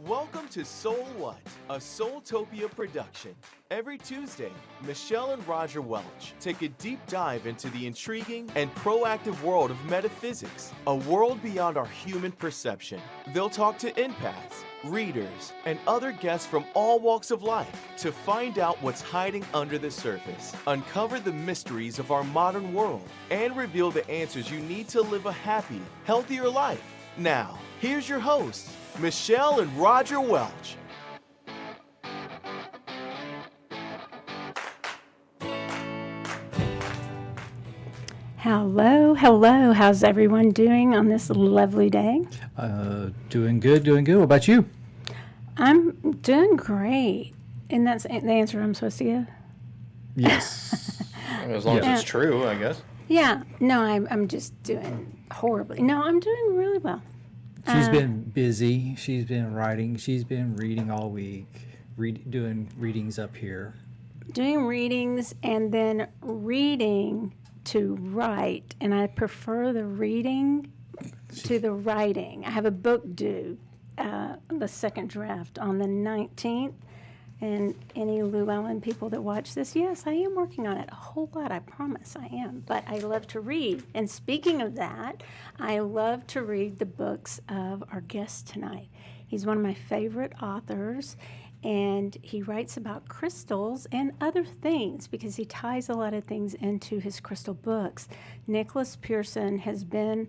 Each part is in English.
Welcome to SoulWhat, a SoulTopia production. Every Tuesday, Michelle and Roger Welch take a deep dive into the intriguing and proactive world of metaphysics, a world beyond our human perception. They'll talk to empaths, readers, and other guests from all walks of life to find out what's hiding under the surface, uncover the mysteries of our modern world, and reveal the answers you need to live a happy, healthier life. Now, here's your hosts, Michelle and Roger Welch. Hello, hello. How's everyone doing on this lovely day? Doing good. What about you? I'm doing great. And that's the answer I'm supposed to give? Yes. As long as it's true, I guess. Yeah. No, I'm just doing horribly. No, I'm doing really well. She's been busy. She's been writing. She's been reading all week, doing readings up here. Doing readings and then reading to write. And I prefer the reading to the writing. I have a book due, the second draft, on the 19th. And any Llewellyn people that watch this, yes, I am working on it a whole lot, I promise I am. But I love to read. And speaking of that, I love to read the books of our guest tonight. He's one of my favorite authors, and he writes about crystals and other things because he ties a lot of things into his crystal books. Nicholas Pearson has been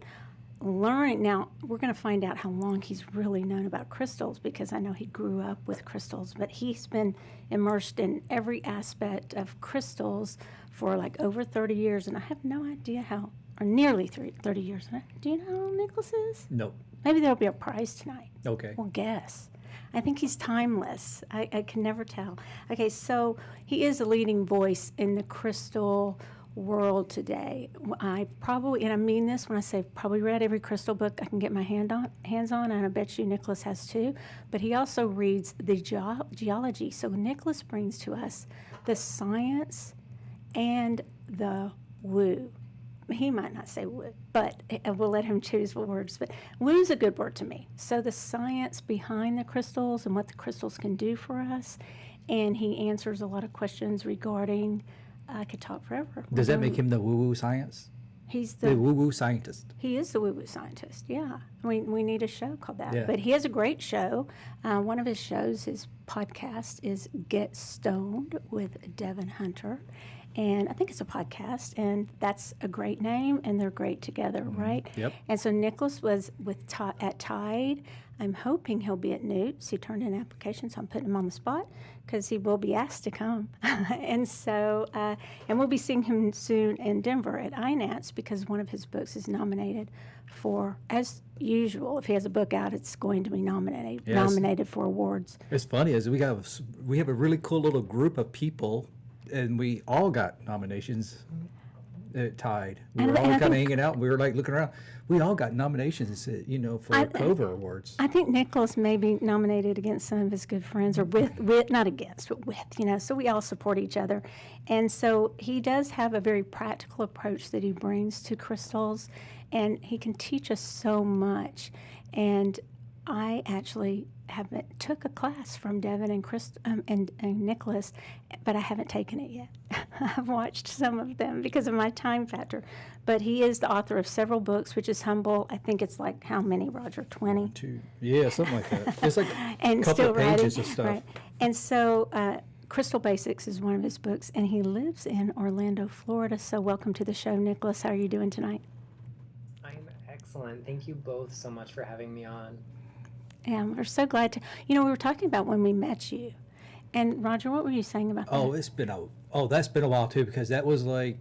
learning. Now, we're going to find out how long he's really known about crystals because I know he grew up with crystals, but he's been immersed in every aspect of crystals for like over 30 years, and I have no idea how, or nearly 30 years. Do you know how old Nicholas is? Nope. Maybe there'll be a prize tonight. Okay. Well, guess. I think he's timeless. I can never tell. Okay, so he is a leading voice in the crystal world today. I probably, and I mean this when I say probably read every crystal book I can get my hands on, and I bet you Nicholas has too, but he also reads the geology. So Nicholas brings to us the science and the woo. He might not say woo, but we'll let him choose what words, but woo is a good word to me. So the science behind the crystals and what the crystals can do for us, and he answers a lot of questions regarding, I could talk forever. Does that make him the woo-woo science? He's the woo-woo scientist. He is the woo-woo scientist, yeah. We need a show called that. Yeah. But he has a great show. One of his shows, his podcast, is Get Stoned with Devin Hunter. And I think it's a podcast, and that's a great name, and they're great together, right? Yep. And so Nicholas was at Tide. I'm hoping he'll be at Newt's. He turned in an application, so I'm putting him on the spot because he will be asked to come. And so, and we'll be seeing him soon in Denver at INATS because one of his books is nominated for, as usual, if he has a book out, it's going to be nominated for awards. It's funny, is we have a really cool little group of people, and we all got nominations at Tide. We were all kind of hanging out, and we were like looking around. We all got nominations, for Clover Awards. I think Nicholas may be nominated against some of his good friends, or with not against, but with, so we all support each other. And so he does have a very practical approach that he brings to crystals, and he can teach us so much. And I actually took a class from Devin and Nicholas, but I haven't taken it yet. I've watched some of them because of my time factor. But he is the author of several books, which is humble. I think it's like, how many, Roger? 20? 2. Yeah, something like that. It's like and a couple still of pages writing, of stuff. Right. And so Crystal Basics is one of his books, and he lives in Orlando, Florida. So welcome to the show, Nicholas. How are you doing tonight? I'm excellent. Thank you both so much for having me on. Yeah, we're so glad to. We were talking about when we met you, and Roger, what were you saying about that? That's been a while too, because that was like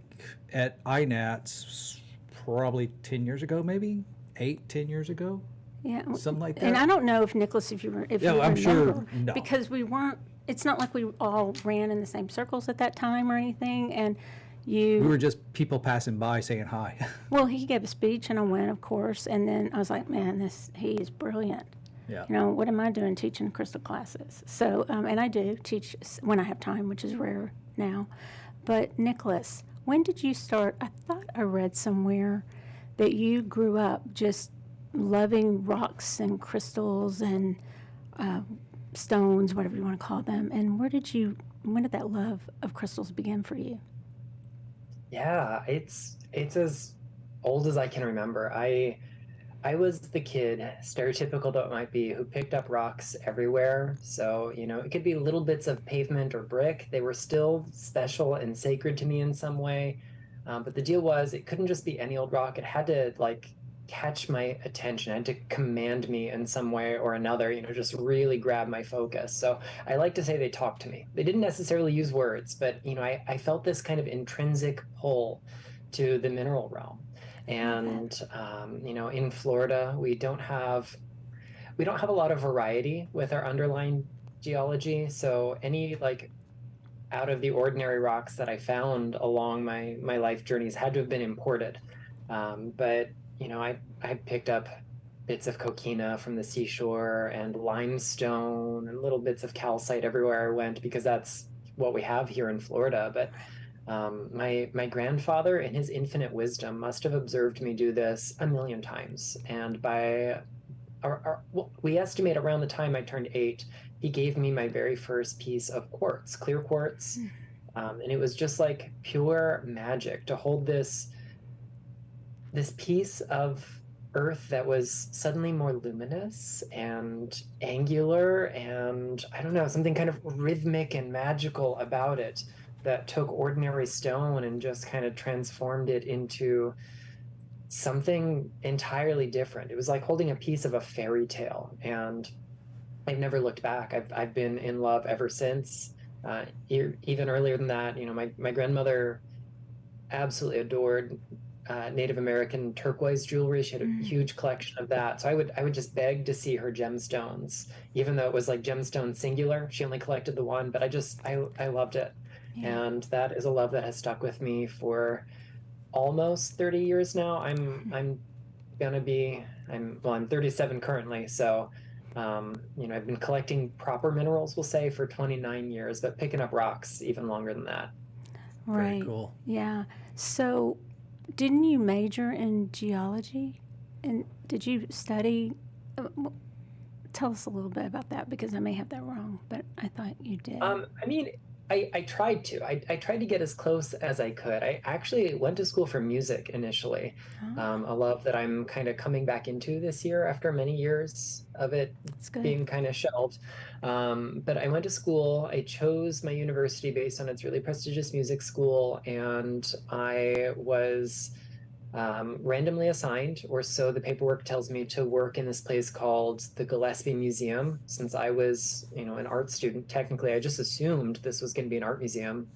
at INATS probably 10 years ago, maybe 8-10 years ago. Yeah, something like that. And I don't know if Nicholas, if you remember, I'm sure, no. Because we weren't. It's not like we all ran in the same circles at that time or anything, and. We were just people passing by saying hi. Well, he gave a speech, and I went, of course, and then I was like, man, he is brilliant. Yeah. What am I doing teaching crystal classes? So, and I do teach when I have time, which is rare now. But Nicholas, when did you start? I thought I read somewhere that you grew up just loving rocks and crystals and stones, whatever you want to call them. And when did that love of crystals begin for you? Yeah, it's as old as I can remember. I was the kid, stereotypical though it might be, who picked up rocks everywhere. So, it could be little bits of pavement or brick. They were still special and sacred to me in some way. But the deal was, it couldn't just be any old rock. It had to catch my attention. It had to command me in some way or another, just really grab my focus. So I like to say they talked to me. They didn't necessarily use words, but, I felt this kind of intrinsic pull to the mineral realm. And in Florida, we don't have a lot of variety with our underlying geology. So any out of the ordinary rocks that I found along my life journeys had to have been imported. But I picked up bits of coquina from the seashore and limestone and little bits of calcite everywhere I went, because that's what we have here in Florida. But my grandfather, in his infinite wisdom, must have observed me do this a million times. And we estimate around the time I turned 8, he gave me my very first piece of quartz, clear quartz. And it was just like pure magic to hold this piece of earth that was suddenly more luminous and angular, and I don't know, something kind of rhythmic and magical about it that took ordinary stone and just kind of transformed it into something entirely different. It was like holding a piece of a fairy tale, and I've never looked back. I've been in love ever since. Even earlier than that, my grandmother absolutely adored Native American turquoise jewelry. She had a huge collection of that. So I would just beg to see her gemstones, even though it was like gemstone singular. She only collected the one, but I loved it. Yeah. And that is a love that has stuck with me for almost 30 years now. I'm 37 currently. So, I've been collecting proper minerals, we'll say, for 29 years, but picking up rocks even longer than that. Right. Very cool. Yeah. So, didn't you major in geology? And did you study? Tell us a little bit about that, because I may have that wrong, but I thought you did. I tried to. I tried to get as close as I could. I actually went to school for music initially, a love that I'm kind of coming back into this year after many years of it being kind of shelved. But I went to school. I chose my university based on its really prestigious music school, and I was randomly assigned, or so the paperwork tells me, to work in this place called the Gillespie Museum. Since I was, an art student, technically, I just assumed this was going to be an art museum.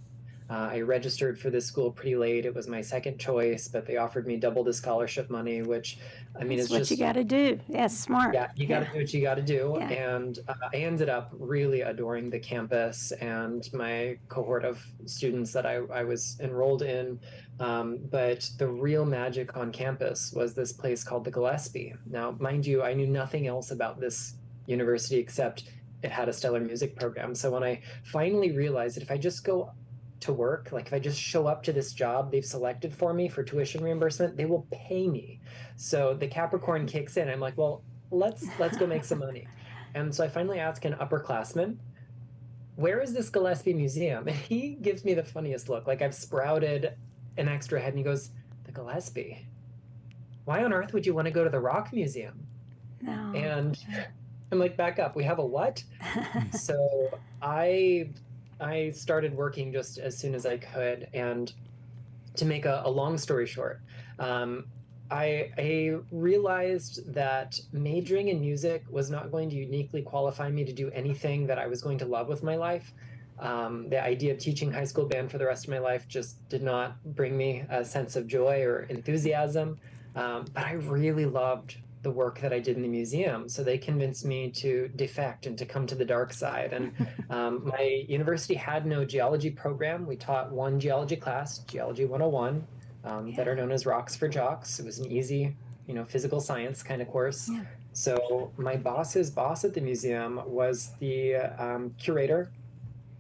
I registered for this school pretty late. It was my second choice, but they offered me double the scholarship money, which, it's what you got to do. That's smart. Yeah, you got to do what you got to do. Yeah. And I ended up really adoring the campus and my cohort of students that I was enrolled in. But the real magic on campus was this place called the Gillespie. Now, mind you, I knew nothing else about this university except it had a stellar music program. So when I finally realized that if I just go to work, if I just show up to this job they've selected for me for tuition reimbursement, they will pay me. So the Capricorn kicks in. I'm like, well, let's go make some money. And so I finally asked an upperclassman, where is this Gillespie Museum? And he gives me the funniest look, like I've sprouted an extra head, and he goes, the Gillespie? Why on earth would you want to go to the Rock Museum? No. And I'm like, back up, we have a what? So I started working just as soon as I could. And to make a long story short, I realized that majoring in music was not going to uniquely qualify me to do anything that I was going to love with my life. The idea of teaching high school band for the rest of my life just did not bring me a sense of joy or enthusiasm. But I really loved the work that I did in the museum. So they convinced me to defect and to come to the dark side. And my university had no geology program. We taught one geology class, Geology 101, better known as Rocks for Jocks. It was an easy, physical science kind of course. Yeah. So my boss's boss at the museum was the curator,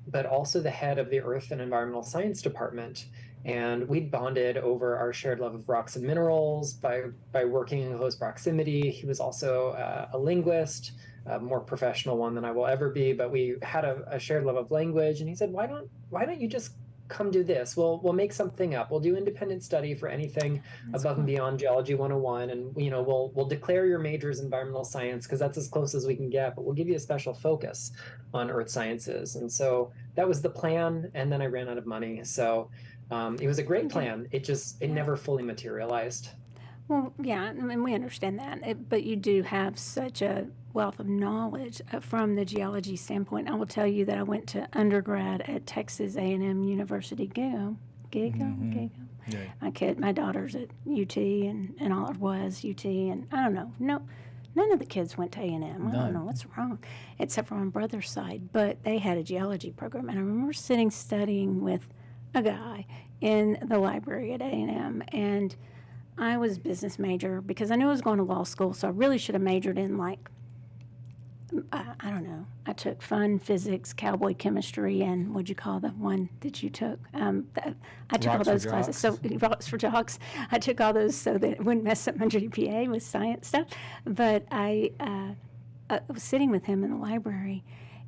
but also the head of the Earth and Environmental Science Department. And we bonded over our shared love of rocks and minerals by working in close proximity. He was also a linguist. a more professional one than I will ever be, but we had a shared love of language. And he said, why don't you just come do this? We'll make something up. We'll do independent study for anything That's above and cool. beyond Geology 101. And, we'll declare your major as environmental science because that's as close as we can get, but we'll give you a special focus on earth sciences. And so that was the plan. And then I ran out of money. So it was a great plan. It never fully materialized. Well, yeah, I mean, we understand that, but you do have such a wealth of knowledge from the geology standpoint. I will tell you that I went to undergrad at Texas A&M University, Gigo. Yeah. My daughter's at UT, and all it was UT, and I don't know, no, none of the kids went to A&M. I don't know what's wrong, except for my brother's side, but they had a geology program, and I remember sitting studying with a guy in the library at A&M, and I was business major because I knew I was going to law school, so I really should have majored in I don't know. I took fun physics, cowboy chemistry, and what'd you call the one that you took? I took all those classes. So rocks for jocks. I took all those so that it wouldn't mess up my GPA with science stuff. But I was sitting with him in the library,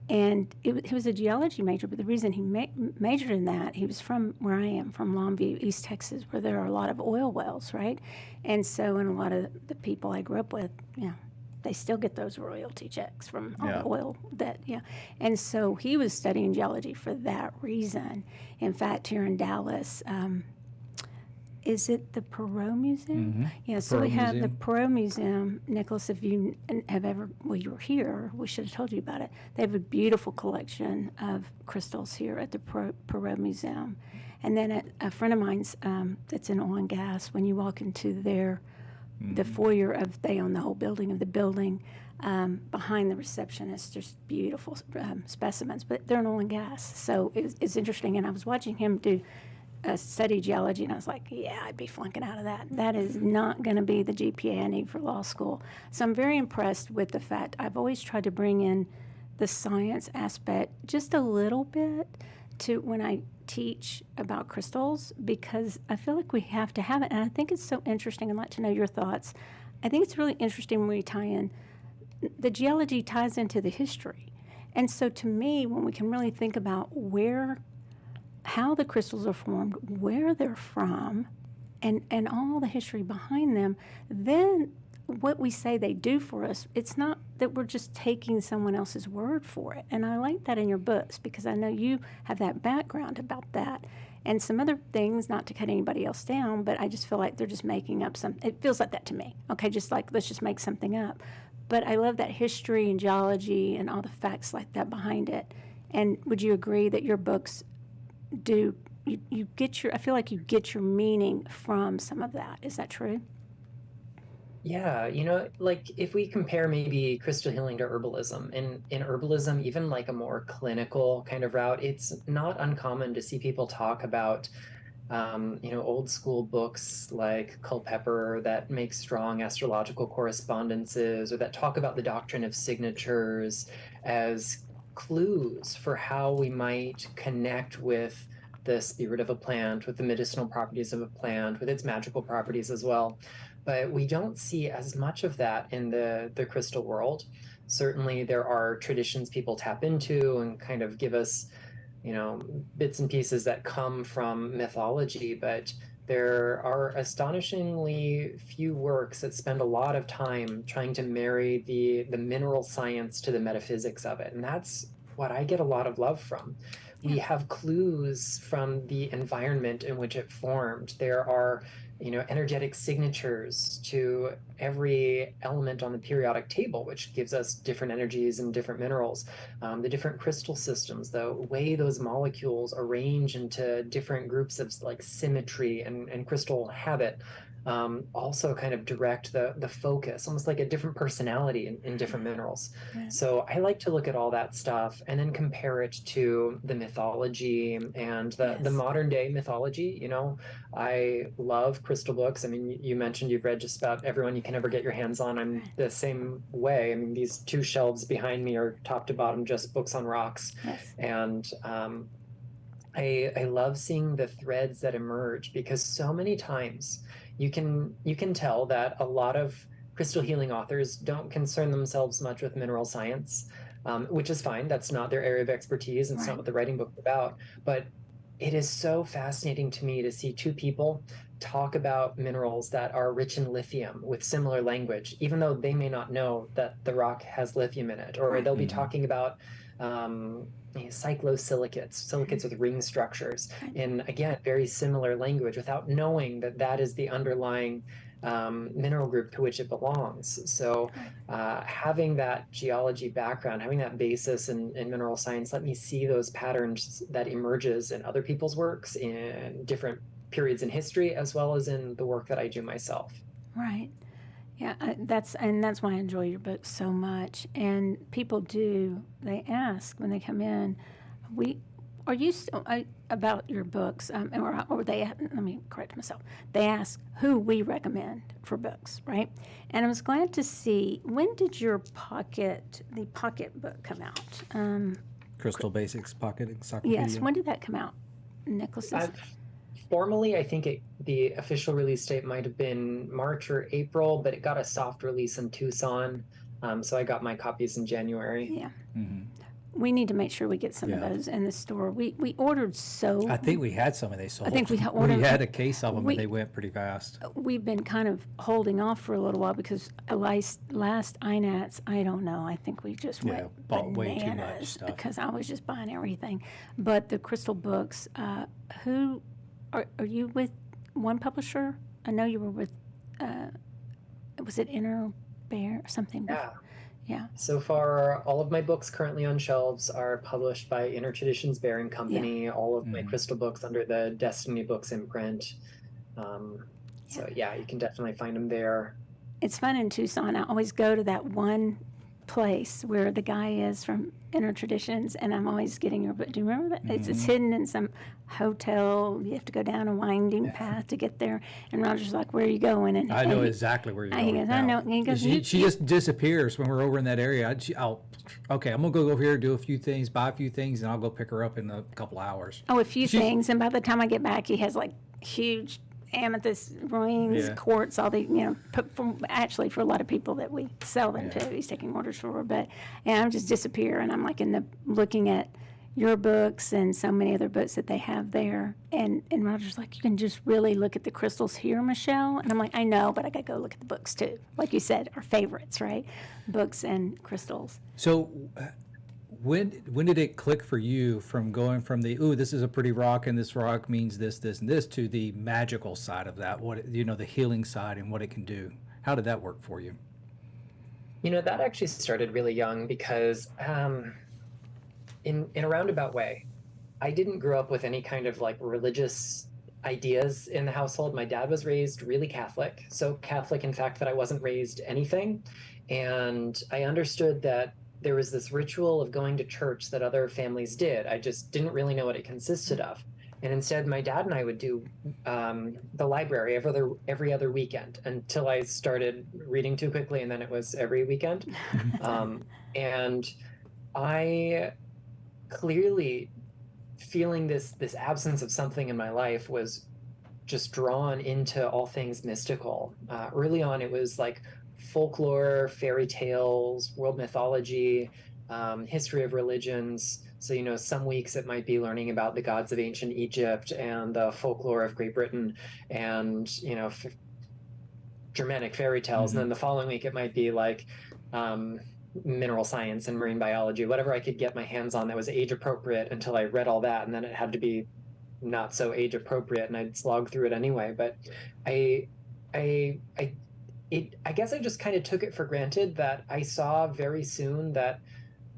and he was a geology major, but the reason he majored in that, he was from where I am, from Longview, East Texas, where there are a lot of oil wells, right? And so, and a lot of the people I grew up with, they still get those royalty checks from all the oil And so he was studying geology for that reason. In fact, here in Dallas, is it the Perot Museum? Mm-hmm. Yeah, so Perot we have Museum. the Perot Museum. Nicholas, if you have ever, well, you were here, we should have told you about it. They have a beautiful collection of crystals here at the Perot Museum. And then a friend of mine's that's in oil and gas, when you walk into the foyer they own the whole building of the building, behind the receptionist, there's beautiful specimens, but they're in oil and gas. So it's interesting. And I was watching him study geology, and I was like, yeah, I'd be flunking out of that. That is not going to be the GPA I need for law school. So I'm very impressed with the fact I've always tried to bring in the science aspect just a little bit to when I teach about crystals, because I feel like we have to have it. And I think it's so interesting. I'd like to know your thoughts. I think it's really interesting when we tie in, the geology ties into the history. And so to me, when we can really think about how the crystals are formed, where they're from, and all the history behind them, then what we say they do for us, it's not that we're just taking someone else's word for it. And I like that in your books because I know you have that background about that. And some other things, not to cut anybody else down, but I just feel like they're just making up it feels like that to me. Okay, just like, let's just make something up. But I love that history and geology and all the facts like that behind it. And would you agree that your books I feel like you get your meaning from some of that. Is that true? Yeah, like if we compare maybe crystal healing to herbalism, in herbalism, even like a more clinical kind of route, it's not uncommon to see people talk about, old school books like Culpeper that make strong astrological correspondences, or that talk about the doctrine of signatures as clues for how we might connect with the spirit of a plant, with the medicinal properties of a plant, with its magical properties as well. But we don't see as much of that in the crystal world. Certainly there are traditions people tap into and kind of give us, bits and pieces that come from mythology, but there are astonishingly few works that spend a lot of time trying to marry the mineral science to the metaphysics of it. And that's what I get a lot of love from. We have clues from the environment in which it formed. There are, energetic signatures to every element on the periodic table, which gives us different energies and different minerals. The different crystal systems, the way those molecules arrange into different groups of like symmetry and crystal habit, also kind of direct the focus, almost like a different personality in different minerals. Yeah. So I like to look at all that stuff and then compare it to the mythology and the modern day mythology. I love crystal books. I mean, you mentioned you've read just about everyone you can ever get your hands on. I'm the same way. I mean, these two shelves behind me are top to bottom just books on rocks. Yes. And I love seeing the threads that emerge, because so many times you can tell that a lot of crystal healing authors don't concern themselves much with mineral science, which is fine. That's not their area of expertise. And it's not what the writing book is about. But it is so fascinating to me to see two people talk about minerals that are rich in lithium with similar language, even though they may not know that the rock has lithium in it, or they'll be talking about cyclosilicates, silicates with ring structures in, again, very similar language without knowing that that is the underlying mineral group to which it belongs. So having that geology background, having that basis in mineral science, let me see those patterns that emerges in other people's works in different periods in history, as well as in the work that I do myself. Right. Yeah, that's why I enjoy your book so much. And people they ask when they come in, are you about your books, or let me correct myself. They ask who we recommend for books, right? And I was glad to see, when did your pocket book come out? Crystal Basics Pocket Encyclopedia. Yes, when did that come out, Nicholas? Formally, I think the official release date might have been March or April, but it got a soft release in Tucson. So I got my copies in January. Yeah. Mm-hmm. We need to make sure we get some of those in the store. We ordered so... I think we had some and they sold. I think we ordered... We had a case of them and they went pretty fast. We've been kind of holding off for a little while because last INATS, I don't know, I think we just went bought bananas way too much stuff. Because I was just buying everything. But the crystal books, who... Are you with one publisher? I know you were with, was it Inner Bear or something? Yeah. Yeah. So far, all of my books currently on shelves are published by Inner Traditions Bearing Company. Yeah. All of my crystal books under the Destiny Books imprint. So yeah, you can definitely find them there. It's fun in Tucson. I always go to that one place where the guy is from Inner Traditions, and I'm always getting your book. Do you remember that? Mm-hmm. It's hidden in some hotel. You have to go down a winding path to get there. And Roger's like, "Where are you going?" And I know exactly where you're going. He goes, "I know." And he goes, she just disappears when we're over in that area. Okay, I'm gonna go over here, do a few things, buy a few things, and I'll go pick her up in a couple hours. Oh, a few things, and by the time I get back, he has like huge amethyst rings, quartz, all the, for a lot of people that we sell them to, he's taking orders for. But I'm just disappear, and I'm like looking at your books and so many other books that they have there. And Roger's like, you can just really look at the crystals here, Michelle. And I'm like, I know, but I got to go look at the books too. Like you said, our favorites, right? Books and crystals. So when did it click for you from going from this is a pretty rock and this rock means this, and this, to the magical side of that, the healing side and what it can do? How did that work for you? That actually started really young because in a roundabout way, I didn't grow up with any kind of like religious ideas in the household. My dad was raised really Catholic, so Catholic, in fact, that I wasn't raised anything. And I understood that there was this ritual of going to church that other families did. I just didn't really know what it consisted of. And instead, my dad and I would do the library every other weekend until I started reading too quickly, and then it was every weekend. And I clearly, feeling this absence of something in my life, was just drawn into all things mystical. Early on, it was like folklore, fairy tales, world mythology, history of religions. So, some weeks it might be learning about the gods of ancient Egypt and the folklore of Great Britain and, Germanic fairy tales. Mm-hmm. And then the following week it might be like mineral science and marine biology, whatever I could get my hands on that was age appropriate, until I read all that. And then it had to be not so age appropriate, and I'd slog through it anyway. But I guess I just kind of took it for granted that I saw very soon that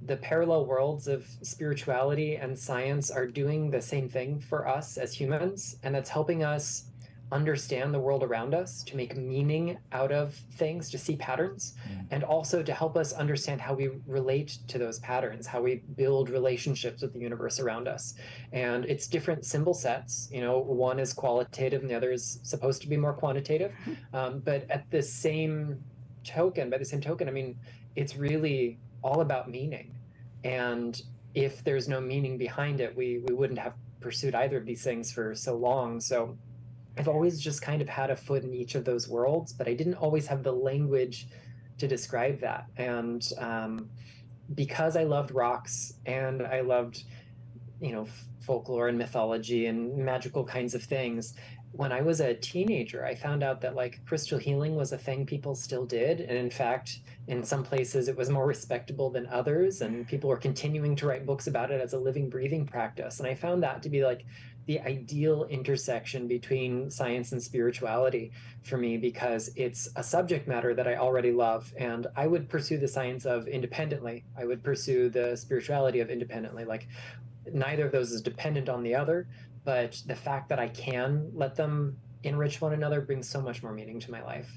the parallel worlds of spirituality and science are doing the same thing for us as humans, and that's helping us understand the world around us, to make meaning out of things, to see patterns, and also to help us understand how we relate to those patterns, how we build relationships with the universe around us. And it's different symbol sets. One is qualitative and the other is supposed to be more quantitative. But by the same token, I mean, it's really all about meaning. And if there's no meaning behind it, we wouldn't have pursued either of these things for so long. So I've always just kind of had a foot in each of those worlds, but I didn't always have the language to describe that. And because I loved rocks and I loved, folklore and mythology and magical kinds of things, when I was a teenager, I found out that like crystal healing was a thing people still did. And in fact, in some places it was more respectable than others. And people were continuing to write books about it as a living, breathing practice. And I found that to be like the ideal intersection between science and spirituality for me, because it's a subject matter that I already love. And I would pursue the science of independently. I would pursue the spirituality of independently. Like neither of those is dependent on the other, but the fact that I can let them enrich one another brings so much more meaning to my life.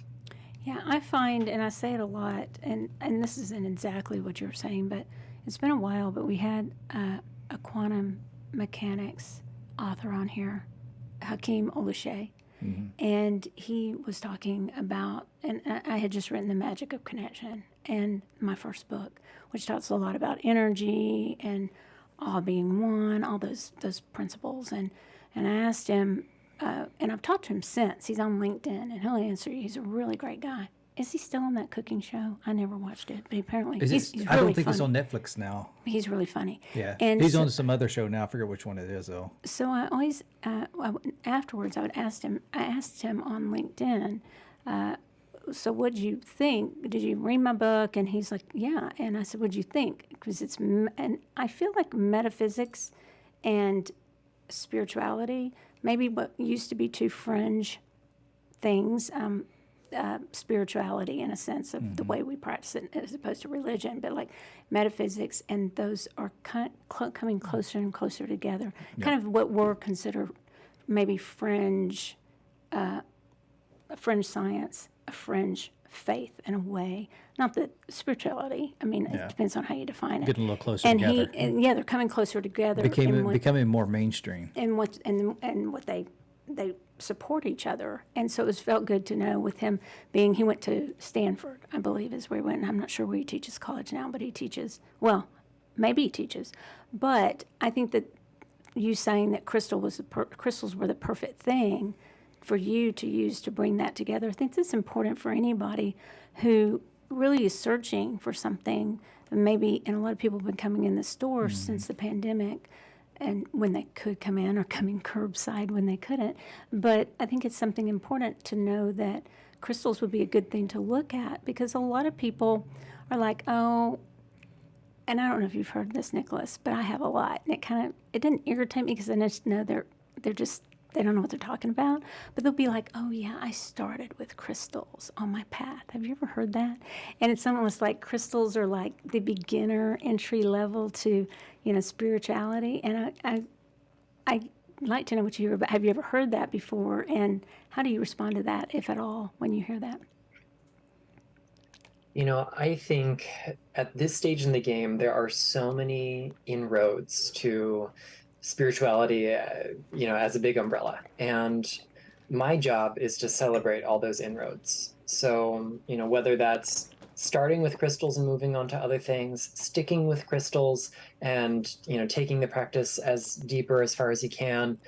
Yeah, I find, and I say it a lot, and this isn't exactly what you're saying, but it's been a while, but we had a quantum mechanics author on here, Hakeem Olushe, and he was talking about, and I had just written The Magic of Connection, and my first book, which talks a lot about energy and all being one, all those principles, and I asked him, and I've talked to him since. He's on LinkedIn, and he'll answer you. He's a really great guy. Is he still on that cooking show? I never watched it, but apparently he's really I don't think funny. it's on Netflix now. He's really funny. Yeah, and he's on some other show now. I forget which one it is though. So I always, afterwards, I asked him on LinkedIn, so what'd you think? Did you read my book? And he's like, yeah. And I said, what'd you think? Because and I feel like metaphysics and spirituality, maybe what used to be two fringe things, spirituality in a sense of the way we practice it as opposed to religion, but like metaphysics and those are coming closer and closer together. Kind of what we're considered maybe fringe science, a fringe faith in a way. Not that spirituality, I mean, it depends on how you define it. Getting a little closer together. They're coming closer together. Becoming more mainstream. And what they support each other. And so it felt good to know with him he went to Stanford, I believe is where he went. And I'm not sure where he teaches college now, but he teaches, well, maybe he teaches. But I think that you saying that crystals were the perfect thing for you to use to bring that together, I think that's important for anybody who really is searching for something. And a lot of people have been coming in the store since the pandemic, and when they could come in, or coming curbside when they couldn't. But I think it's something important to know that crystals would be a good thing to look at, because a lot of people are like, oh, and I don't know if you've heard this, Nicholas, but I have a lot, and it didn't irritate me because I just know they don't know what they're talking about, but they'll be like, oh yeah, I started with crystals on my path. Have you ever heard that? And it's almost like crystals are like the beginner entry level to, spirituality. And I'd like to know what you hear about. Have you ever heard that before? And how do you respond to that, if at all, when you hear that? I think at this stage in the game, there are so many inroads to spirituality, as a big umbrella. And my job is to celebrate all those inroads. So, whether that's starting with crystals and moving on to other things, sticking with crystals and, taking the practice as deeper as far as you can.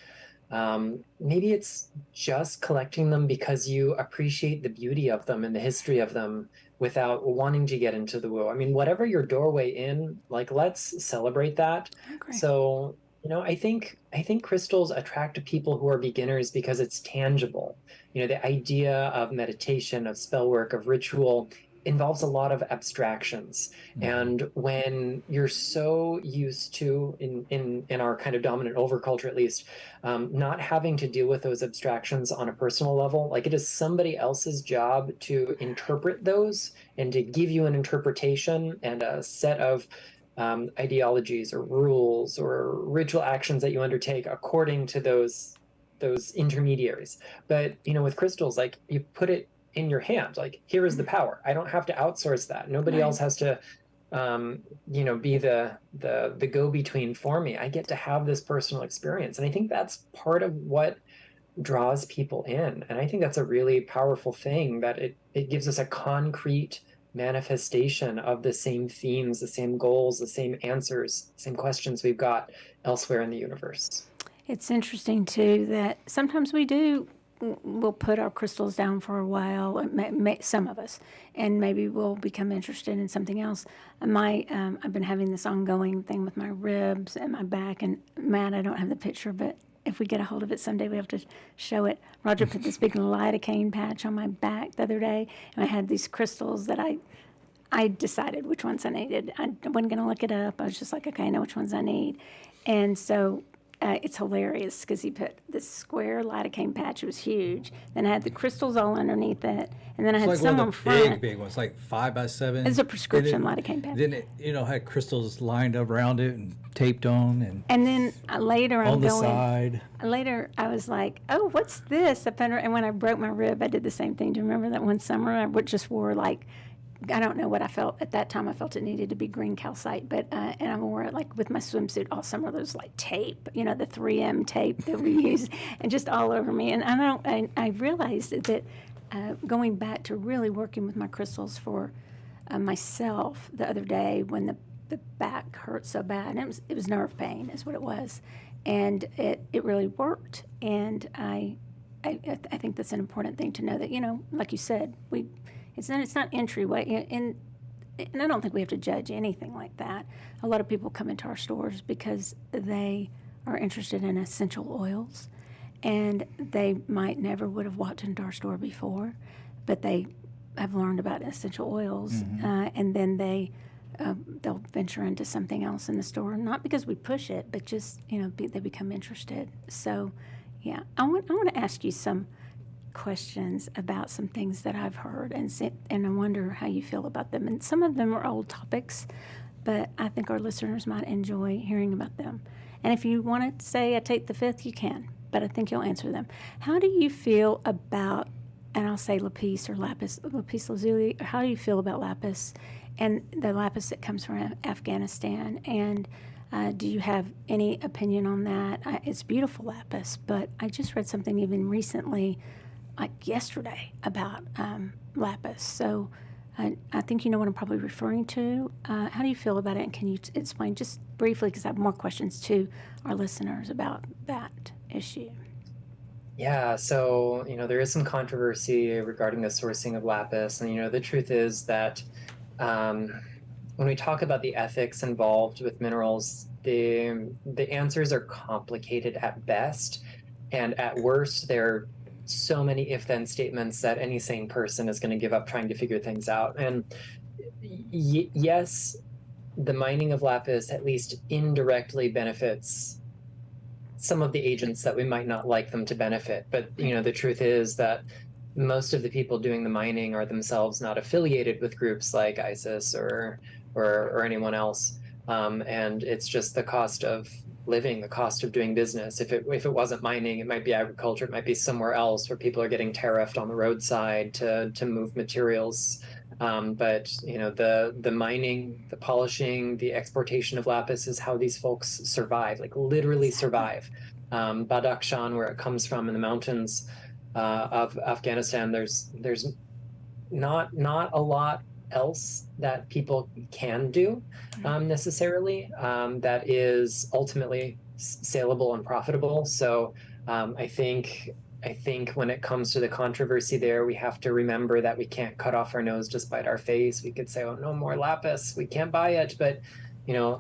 Maybe it's just collecting them because you appreciate the beauty of them and the history of them without wanting to get into the woo. I mean, whatever your doorway in, like, let's celebrate that. So, I think crystals attract people who are beginners because it's tangible. The idea of meditation, of spell work, of ritual involves a lot of abstractions. And when you're so used to, in our kind of dominant overculture at least, not having to deal with those abstractions on a personal level, like it is somebody else's job to interpret those and to give you an interpretation and a set of ideologies or rules or ritual actions that you undertake according to those intermediaries. But with crystals, like, you put it in your hand, like, here is the power. I don't have to outsource that. Nobody else has to be the go-between for me. I get to have this personal experience. And I think that's part of what draws people in. And I think that's a really powerful thing, that it gives us a concrete manifestation of the same themes, the same goals, the same answers, same questions we've got elsewhere in the universe. It's interesting too that sometimes we do we'll put our crystals down for a while, some of us, and maybe we'll become interested in something else. I've been having this ongoing thing with my ribs and my back, and Matt, I don't have the picture, but if we get a hold of it someday, we have to show it. Roger put this big lidocaine patch on my back the other day, and I had these crystals that I decided which ones I needed. I wasn't going to look it up. I was just like, okay, I know which ones I need. And so it's hilarious because he put this square lidocaine patch. It was huge. Then I had the crystals all underneath it. And then I had It's like some one on of the front. big ones, like 5x7. It's a prescription And lidocaine patch. Then it, had crystals lined up around it and taped on, And then later on the side. Later I was like, oh, what's this? And when I broke my rib, I did the same thing. Do you remember that one summer? I just wore like, I don't know what I felt at that time. I felt it needed to be green calcite, but and I wore it like with my swimsuit all summer. There's like tape, the 3M tape that we use, and just all over me. And I realized that going back to really working with my crystals for myself the other day when the back hurt so bad, and it was nerve pain is what it was, and it really worked. And I think that's an important thing to know that like you said, it's not entryway, and I don't think we have to judge anything like that. A lot of people come into our stores because they are interested in essential oils, and they might never would have walked into our store before, but they have learned about essential oils, and then they'll venture into something else in the store, not because we push it, but just they become interested. So, yeah, I want to ask you some questions about some things that I've heard, and I wonder how you feel about them. And some of them are old topics, but I think our listeners might enjoy hearing about them. And if you want to say I take the fifth, you can, but I think you'll answer them. How do you feel about, and I'll say lapis or lapis lazuli, or how do you feel about lapis and the lapis that comes from Afghanistan? And do you have any opinion on that? It's beautiful lapis, but I just read something even recently, like yesterday, about lapis. So I think you know what I'm probably referring to. How do you feel about it? And can you explain just briefly, because I have more questions to our listeners about that issue. Yeah, so, there is some controversy regarding the sourcing of lapis. And, the truth is that when we talk about the ethics involved with minerals, the answers are complicated at best. And at worst, they're so many if-then statements that any sane person is going to give up trying to figure things out. And yes, the mining of lapis at least indirectly benefits some of the agents that we might not like them to benefit. But, the truth is that most of the people doing the mining are themselves not affiliated with groups like ISIS or anyone else. And it's just the cost of living, the cost of doing business. If it wasn't mining, it might be agriculture, it might be somewhere else where people are getting tariffed on the roadside to move materials. But the mining, the polishing, the exportation of lapis is how these folks survive, like literally survive. Badakhshan, where it comes from in the mountains of Afghanistan, there's not a lot else that people can do necessarily that is ultimately saleable and profitable. So I think when it comes to the controversy there, we have to remember that we can't cut off our nose to spite our face. We could say, oh, no more lapis, we can't buy it, but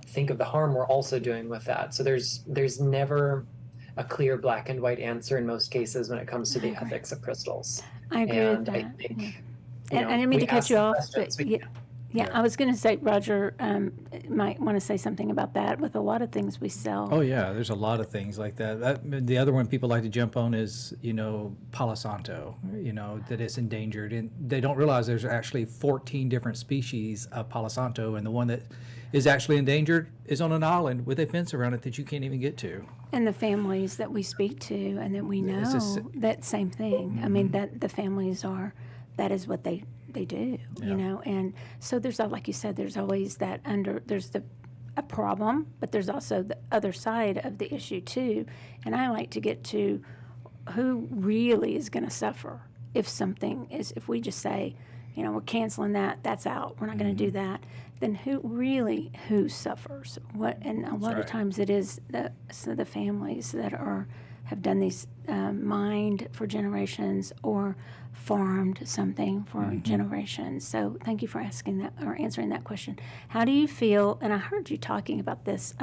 think of the harm we're also doing with that. So there's never a clear black and white answer in most cases when it comes to the ethics of crystals. I agree with that. I think And I didn't mean to cut you off, but Yeah. I was going to say, Roger might want to say something about that with a lot of things we sell. Oh yeah, there's a lot of things like that. The other one people like to jump on is, Palo Santo, that is endangered. And they don't realize there's actually 14 different species of Palo Santo, and the one that is actually endangered is on an island with a fence around it that you can't even get to. And the families that we speak to and that we know, that same thing. I mean, that the families that is what they do, and so there's, like you said, there's always there's a problem, but there's also the other side of the issue too. And I like to get to who really is going to suffer if we just say, we're canceling that's out, we're not going to do that, then who suffers? And a lot of times it is the families that have done these mined for generations or farmed something for generations. So thank you for asking that or answering that question. How do you feel? And I heard you talking about this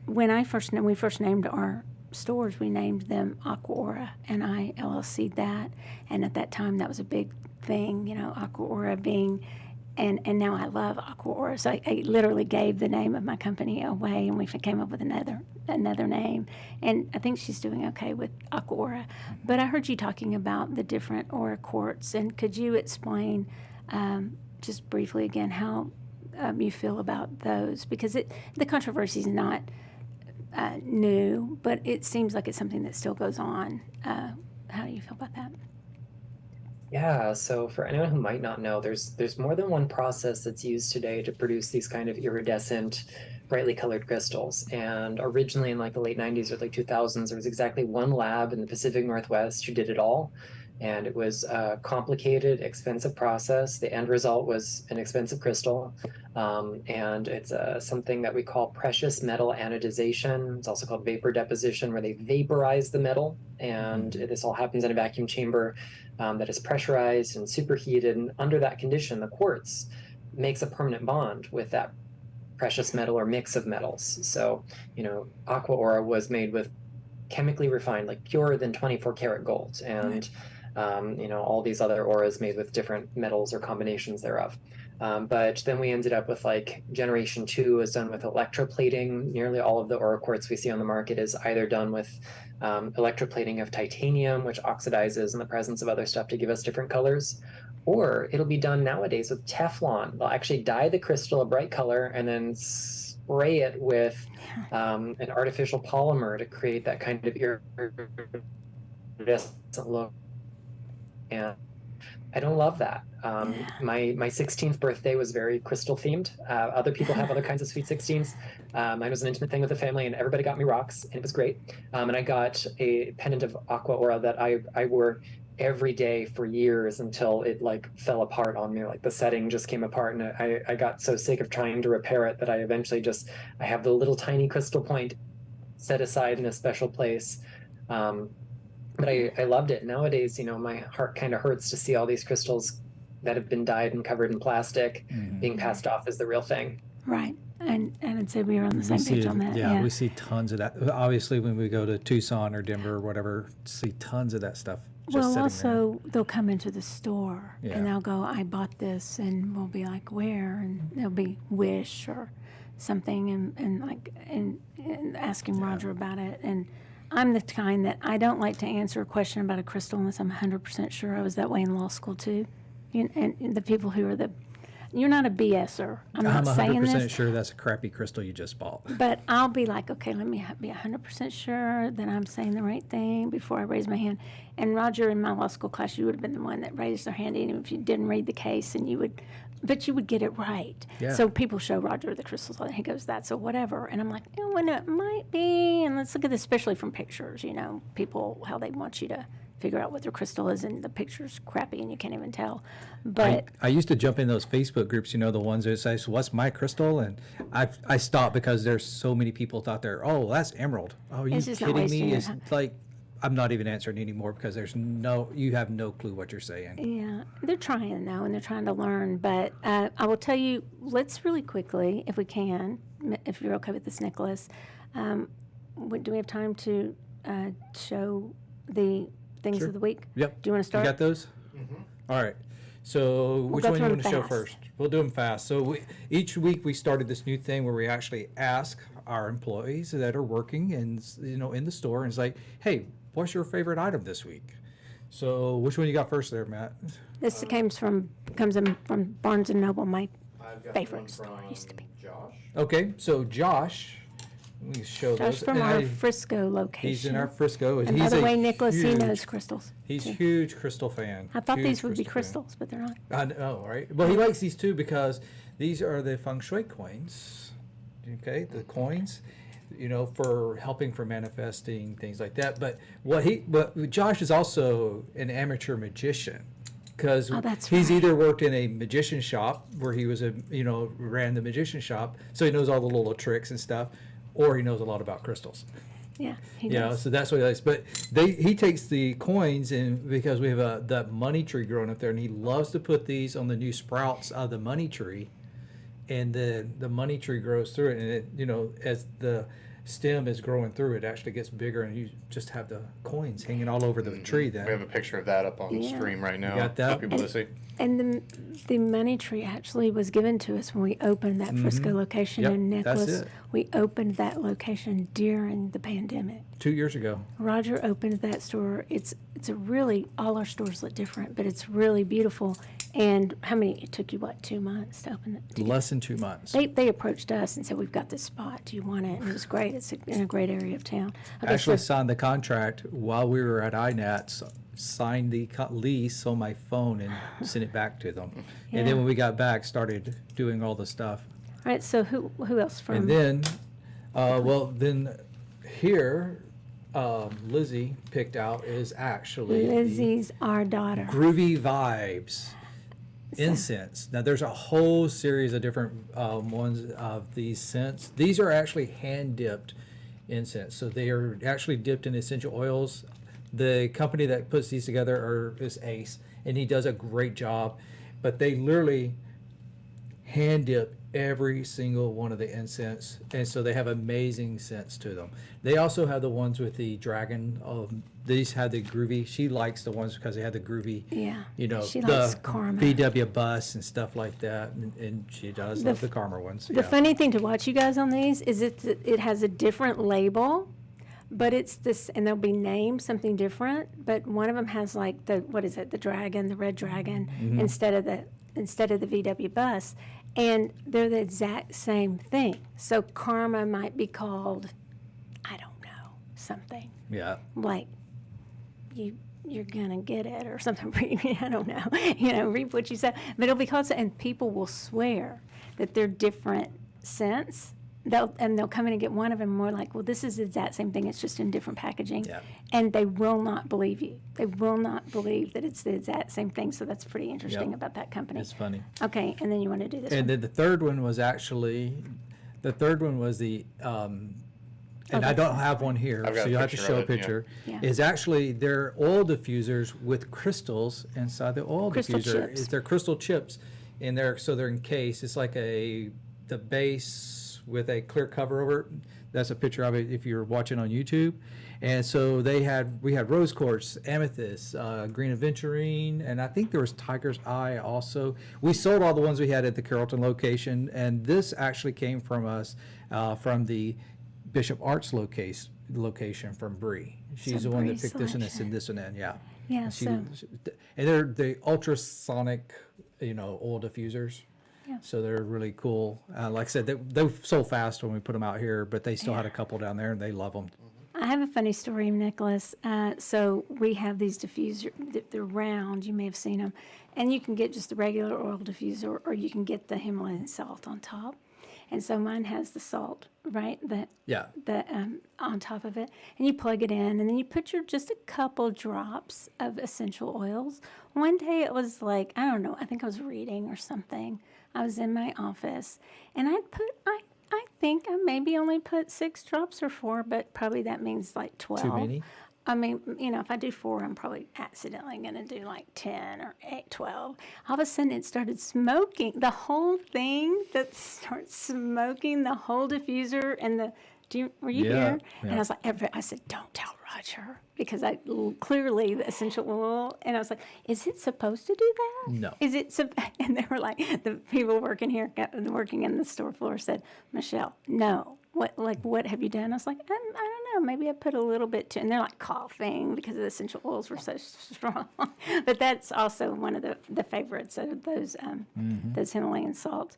when we first named our stores. We named them Aqua Aura, and I LLC'd that. And at that time, that was a big thing, Aqua Aura being. And now I love Aqua Aura. So I literally gave the name of my company away, and we came up with another name. And I think she's doing okay with Aqua Aura. But I heard you talking about the different aura quartz. And could you explain just briefly again how you feel about those? Because the controversy is not new, but it seems like it's something that still goes on. How do you feel about that? Yeah, so for anyone who might not know, there's more than one process that's used today to produce these kind of iridescent, brightly colored crystals. And originally in like the late 90s or like 2000s, there was exactly one lab in the Pacific Northwest who did it all. And it was a complicated, expensive process. The end result was an expensive crystal. And it's something that we call precious metal anodization. It's also called vapor deposition, where they vaporize the metal. And this all happens in a vacuum chamber that is pressurized and superheated. And under that condition, the quartz makes a permanent bond with that precious metal or mix of metals. So, Aqua Aura was made with chemically refined, like purer than 24 karat gold. And all these other auras made with different metals or combinations thereof. But then we ended up with like generation 2 is done with electroplating. Nearly all of the aura quartz we see on the market is either done with electroplating of titanium, which oxidizes in the presence of other stuff to give us different colors, or it'll be done nowadays with Teflon. They'll actually dye the crystal a bright color and then spray it with an artificial polymer to create that kind of iridescent look. And I don't love that. My 16th birthday was very crystal themed. Other people have other kinds of sweet 16s. Mine was an intimate thing with the family, and everybody got me rocks, and it was great. And I got a pendant of Aqua Aura that I wore every day for years until it like fell apart on me. Like the setting just came apart, and I got so sick of trying to repair it that I eventually I have the little tiny crystal point set aside in a special place. But I loved it. Nowadays, my heart kind of hurts to see all these crystals that have been dyed and covered in plastic being passed off as the real thing. Right. And I'd say we are on the same page on that. Yeah, we see tons of that. Obviously, when we go to Tucson or Denver or whatever, see tons of that stuff. Well, also, they'll come into the store and they'll go, I bought this, and we'll be like, where? And they'll be Wish or something, and asking Roger about it. And I'm the kind that I don't like to answer a question about a crystal unless I'm 100% sure. I was that way in law school too. And the people who are you're not a BSer. I'm not saying this. I'm 100% sure that's a crappy crystal you just bought. But I'll be like, okay, let me be 100% sure that I'm saying the right thing before I raise my hand. And Roger, in my law school class, you would have been the one that raised their hand, even if you didn't read the case, but you would get it right. Yeah. So people show Roger the crystals, and he goes, that's a whatever. And I'm like, well, it might be. And let's look at this, especially from pictures, people, how they want you to figure out what their crystal is, and the picture's crappy and you can't even tell. But I used to jump in those Facebook groups, the ones that say, so what's my crystal? And I stopped because there's so many people out there, oh, that's emerald. Oh, are you kidding me? It's like, I'm not even answering anymore because you have no clue what you're saying. Yeah, they're trying though, and they're trying to learn. But I will tell you, let's really quickly, if we can, if you're okay with this, Nicholas, do we have time to show the things of the week? Yep. Do you want to start? You got those? Mm-hmm. All right. So which one do you want to show first? We'll do them fast. So each week we started this new thing where we actually ask our employees that are working and in the store, and it's like, hey, what's your favorite item this week? So which one you got first there, Matt? This comes in from Barnes and Noble, my favorite store used to be. Josh. Okay, so Josh, let me show Josh those. from our Frisco location. He's in our Frisco. And by the way, Nicholas, he knows crystals. He's a huge crystal fan. I thought these would be crystals, but they're not. I know, right? Well, he likes these too because these are the feng shui coins. Okay, the coins, for helping for manifesting, things like that. But Josh is also an amateur magician. Because he's either worked in a magician shop where he was ran the magician shop, so he knows all the little tricks and stuff, or he knows a lot about crystals. Yeah, he You know, does. so that's what he likes. But he takes the coins, and because we have that money tree growing up there, and he loves to put these on the new sprouts of the money tree, and the money tree grows through it, and it, you know, as the stem is growing through, it actually gets bigger, and you just have the coins hanging all over the tree. Then We have a picture of that up on Yeah. stream right now. got that? For people to see. And the money tree actually was given to us when we opened that Frisco location Yep, in that's Nicholas. it. We opened that location during the pandemic. 2 years ago. Roger opened that store. It's a really, all our stores look different, but it's really beautiful. And how many, it took you what, 2 months to open it? Less than 2 months. They approached us and said, we've got this spot, do you want it? And it was great, it's in a great area of town. Okay, Actually so- signed the contract while we were at INATS, signed the lease on my phone and sent it back to them. And Yeah. then when we got back, started doing all the stuff. All right, so who else from? And then, then here, Lizzie picked out is actually the Lizzie's our daughter. Groovy Vibes incense. Now there's a whole series of different ones of these scents. These are actually hand dipped incense, so they are actually dipped in essential oils. The company that puts these together is Ace, and he does a great job. But they literally hand dip every single one of the incense, and so they have amazing scents to them. They also have the ones with the dragon. These had the groovy. She likes the ones because they had the groovy. Yeah, You know, she the likes Karma. VW bus and stuff like that, and she does love the Karma ones. The yeah. funny thing to watch you guys on these is it has a different label, but it's this, and they'll be named something different. But one of them has like the the dragon, the red dragon, Mm-hmm. instead of the VW bus, and they're the exact same thing. So Karma might be called, I don't know, something Yeah. like you're gonna get it or something. I don't know, reap what you sow. But it'll be called, and people will swear that they're different scents. They'll come in and get one of them more like, well, this is the exact same thing, it's just in different packaging. Yeah. And they will not believe you. They will not believe that it's the exact same thing. So that's pretty interesting Yep. about that company. It's funny. Okay, and then you want to do this And one. then the third one was the and I don't have one here, I've got so a you'll have to picture show a of it, yeah. picture. Yeah. Is actually they're oil diffusers with crystals inside the oil Crystal diffuser. chips. They're crystal chips in there, so they're encased. It's like the base with a clear cover over it. That's a picture of it if you're watching on YouTube. And so we had rose quartz, amethyst, green aventurine, and I think there was tiger's eye also. We sold all the ones we had at the Carrollton location, and this actually came from us from the Bishop Arts location from Bree. She's So the one Bree that picked this one and selection. sent this one in, yeah. Yeah, And so and they're the ultrasonic, oil diffusers. Yeah. So they're really cool. Like I said, they sold fast when we put them out here, but they still had a couple down there, and they love them. I have a funny story, Nicholas. So we have these diffuser, they're round, you may have seen them, and you can get just the regular oil diffuser, or you can get the Himalayan salt on top. And so mine has the salt, right? Yeah. On top of it, and you plug it in, and then you put just a couple drops of essential oils. One day it was like, I don't know, I think I was reading or something. I was in my office, and I think I maybe only put 6 drops or 4, but probably that means like 12. Too many? I mean, if I do 4, I'm probably accidentally going to do like 10 or 8, 12. All of a sudden, it started smoking. The whole thing that starts smoking, the whole diffuser, and were you Yeah, here? yeah. And I was like, I said, don't tell Roger, because clearly the essential oil, and I was like, is it supposed to do that? No. Is it, and they were like, the people working in the store floor said, Michelle, no. What have you done? I was like, I don't know. Maybe I put a little bit too, and they're like coughing because the essential oils were so strong. But that's also one of the favorites of those Himalayan salt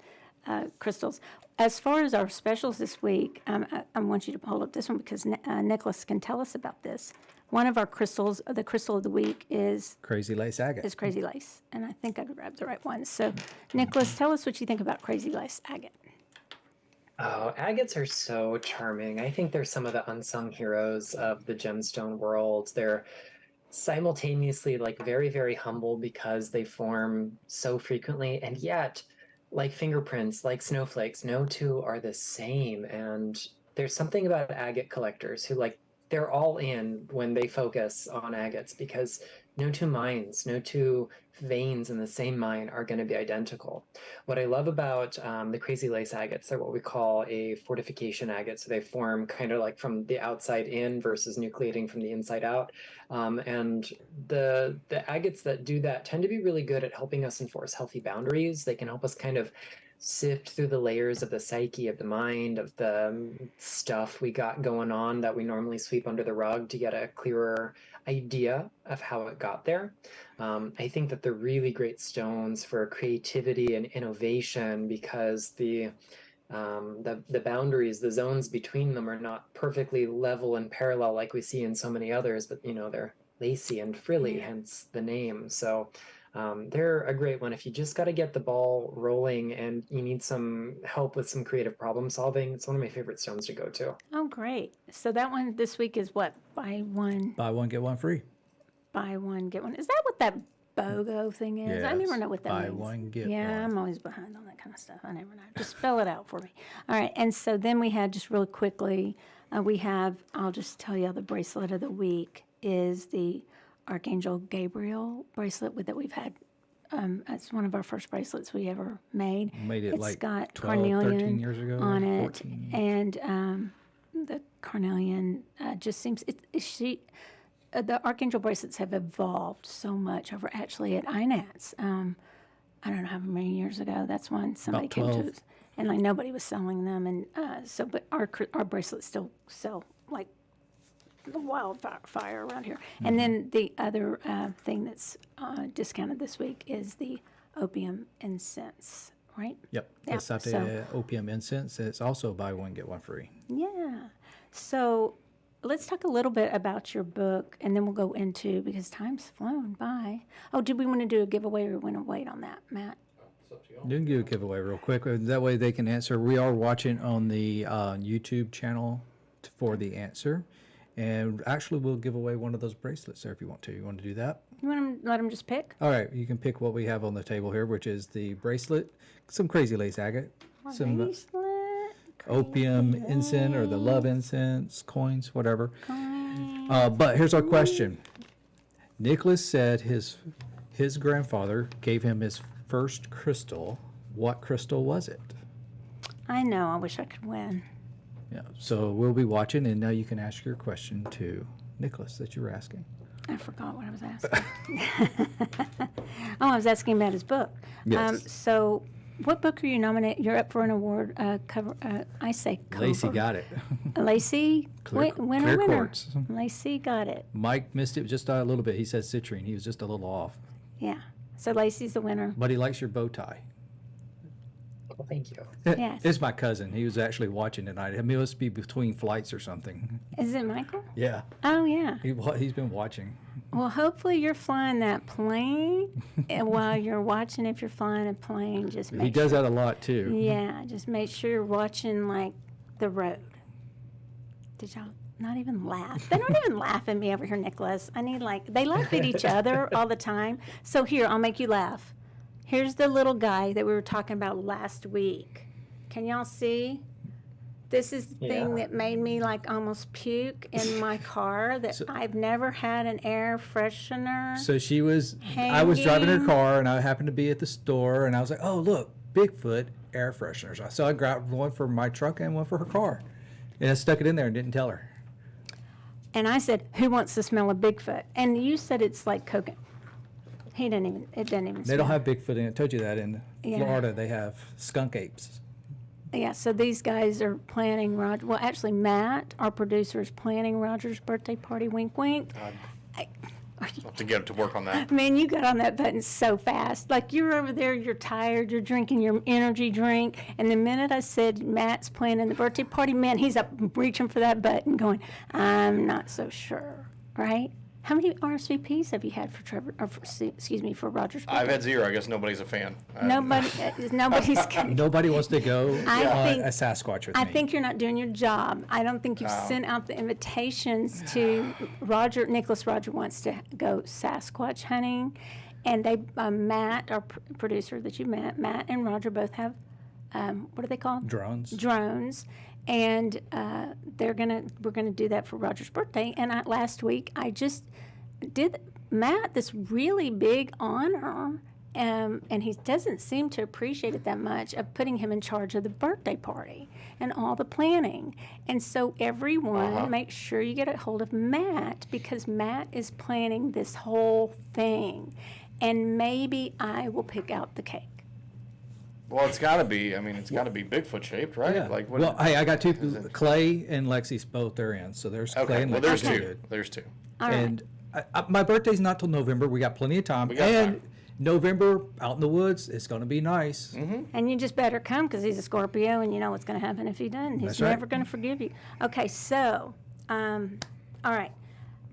crystals. As far as our specials this week, I want you to hold up this one because Nicholas can tell us about this. One of our crystals, the crystal of the week is Crazy lace agate. Crazy Lace, and I think I grabbed the right one. So, Nicholas, tell us what you think about Crazy Lace agate. Oh, agates are so charming. I think they're some of the unsung heroes of the gemstone world. They're simultaneously like very, very humble because they form so frequently, and yet, like fingerprints, like snowflakes, no two are the same. And there's something about agate collectors who like they're all in when they focus on agates, because no two mines, no two veins in the same mine are going to be identical. What I love about the crazy lace agates, they're what we call a fortification agate. So they form kind of like from the outside in versus nucleating from the inside out. And the agates that do that tend to be really good at helping us enforce healthy boundaries. They can help us kind of sift through the layers of the psyche, of the mind, of the stuff we got going on that we normally sweep under the rug to get a clearer idea of how it got there. I think that they're really great stones for creativity and innovation, because the boundaries, the zones between them are not perfectly level and parallel like we see in so many others, but they're lacy and frilly, hence the name. So they're a great one if you just got to get the ball rolling and you need some help with some creative problem solving. It's one of my favorite stones to go to. Oh, great. So that one this week is what? Buy one, get one free. buy one, get one. Is that what that BOGO thing is? I never Yes. know what that Buy means. one, get yeah, one. I'm always behind on that kind of stuff. I never know. Just spell it out for me. All right. And so then we had, just really quickly, I'll just tell you, the bracelet of the week is the Archangel Gabriel bracelet that we've had. It's one of our first bracelets we ever made. Made it It's like got 12, carnelian 13 years ago, on it, 14. and the carnelian just seems the Archangel bracelets have evolved so much over actually at INATS. I don't know how many years ago. That's when somebody came to 12. us, and like nobody was selling them, and but our bracelets still sell like the wildfire around here. Mm-hmm. And then the other thing that's discounted this week is the opium incense, right? Yep. Yeah, The Sate so- opium incense. It's also buy one, get one free. Yeah. So let's talk a little bit about your book, and then we'll go into, because time's flown by. Oh, did we want to do a giveaway, or we want to wait on that, Matt? You can give a giveaway real quick. That way they can answer. We are watching on the YouTube channel for the answer. And actually, we'll give away one of those bracelets there if you want to. You want to do that? You want to let them just pick? All right. You can pick what we have on the table here, which is the bracelet, some crazy lace agate, some Bracelet, opium crazy incense or the lace, love incense, coins, whatever. coin. But here's our question. Nicholas said his grandfather gave him his first crystal. What crystal was it? I know. I wish I could win. Yeah. So we'll be watching, and now you can ask your question to Nicholas that you were asking. I forgot what I was asking. Oh, I was asking about his book. Yes. So, what book are you nominated? You're up for an award. Cover. I say cover. Lacey got it. Lacey, Clear winner. quartz. Lacey got it. Mike missed it just a little bit. He said citrine. He was just a little off. Yeah. So Lacey's the winner. But he likes your bow tie. Well, thank you. Yes. It's my cousin. He was actually watching tonight. I mean, it must be between flights or something. Is it Michael? Yeah. Oh yeah. He's been watching. Well, hopefully you're flying that plane, and while you're watching, if you're flying a plane, just make He does that a lot too. Yeah, just make sure you're watching like the road. Did y'all not even laugh? They don't even laugh at me over here, Nicholas. They laugh at each other all the time. So here, I'll make you laugh. Here's the little guy that we were talking about last week. Can y'all see? This is the thing Yeah. that made me like almost puke in my car, that I've never had an air freshener. So I was driving her Hanging. car, and I happened to be at the store, and I was like, oh, look, Bigfoot air fresheners. So I grabbed one for my truck and one for her car. And I stuck it in there and didn't tell her. And I said, "Who wants to smell a Bigfoot?" And you said it's like coconut. It doesn't even They don't smell. have Bigfoot in it. I told you that. In Yeah. Florida, they have skunk apes. Yeah, so these guys are planning Roger. Well, actually, Matt, our producer, is planning Roger's birthday party. Wink, wink. I'll have to get to work on that. Man, you got on that button so fast. Like you're over there, you're tired, you're drinking your energy drink, and the minute I said Matt's planning the birthday party, man, he's up reaching for that button, going, "I'm not so sure." Right? How many RSVPs have you had for for Roger's birthday? I've had 0. I guess nobody's a fan. Nobody's. Nobody wants to go I on think- a Sasquatch with I me. think you're not doing your job. I don't think you've sent out the invitations to Roger. Nicholas Roger wants to go Sasquatch hunting, and they Matt, our producer that you met, Matt and Roger both have what are they called? Drones. Drones, And we're gonna do that for Roger's birthday. And last week I just did Matt this really big honor, and he doesn't seem to appreciate it that much, of putting him in charge of the birthday party and all the planning. And so everyone, make sure you get a hold of Matt, because Matt is planning this whole thing. And maybe I will pick out the cake. Well, it's got to be. I mean, it's got to be Bigfoot shaped, right? Yeah. Like, what? Well, hey, I got two. Clay and Lexi's both are in, so there's Clay Okay. and Well, Lexi. there's two. Good. There's two. All right. And my birthday's not till November. We got plenty of time. We got and time. November, out in the woods, it's going to be nice. And you just better come, because he's a Scorpio, and you know what's going to happen if he doesn't. He's That's right. never going to forgive you. Okay, so, all right.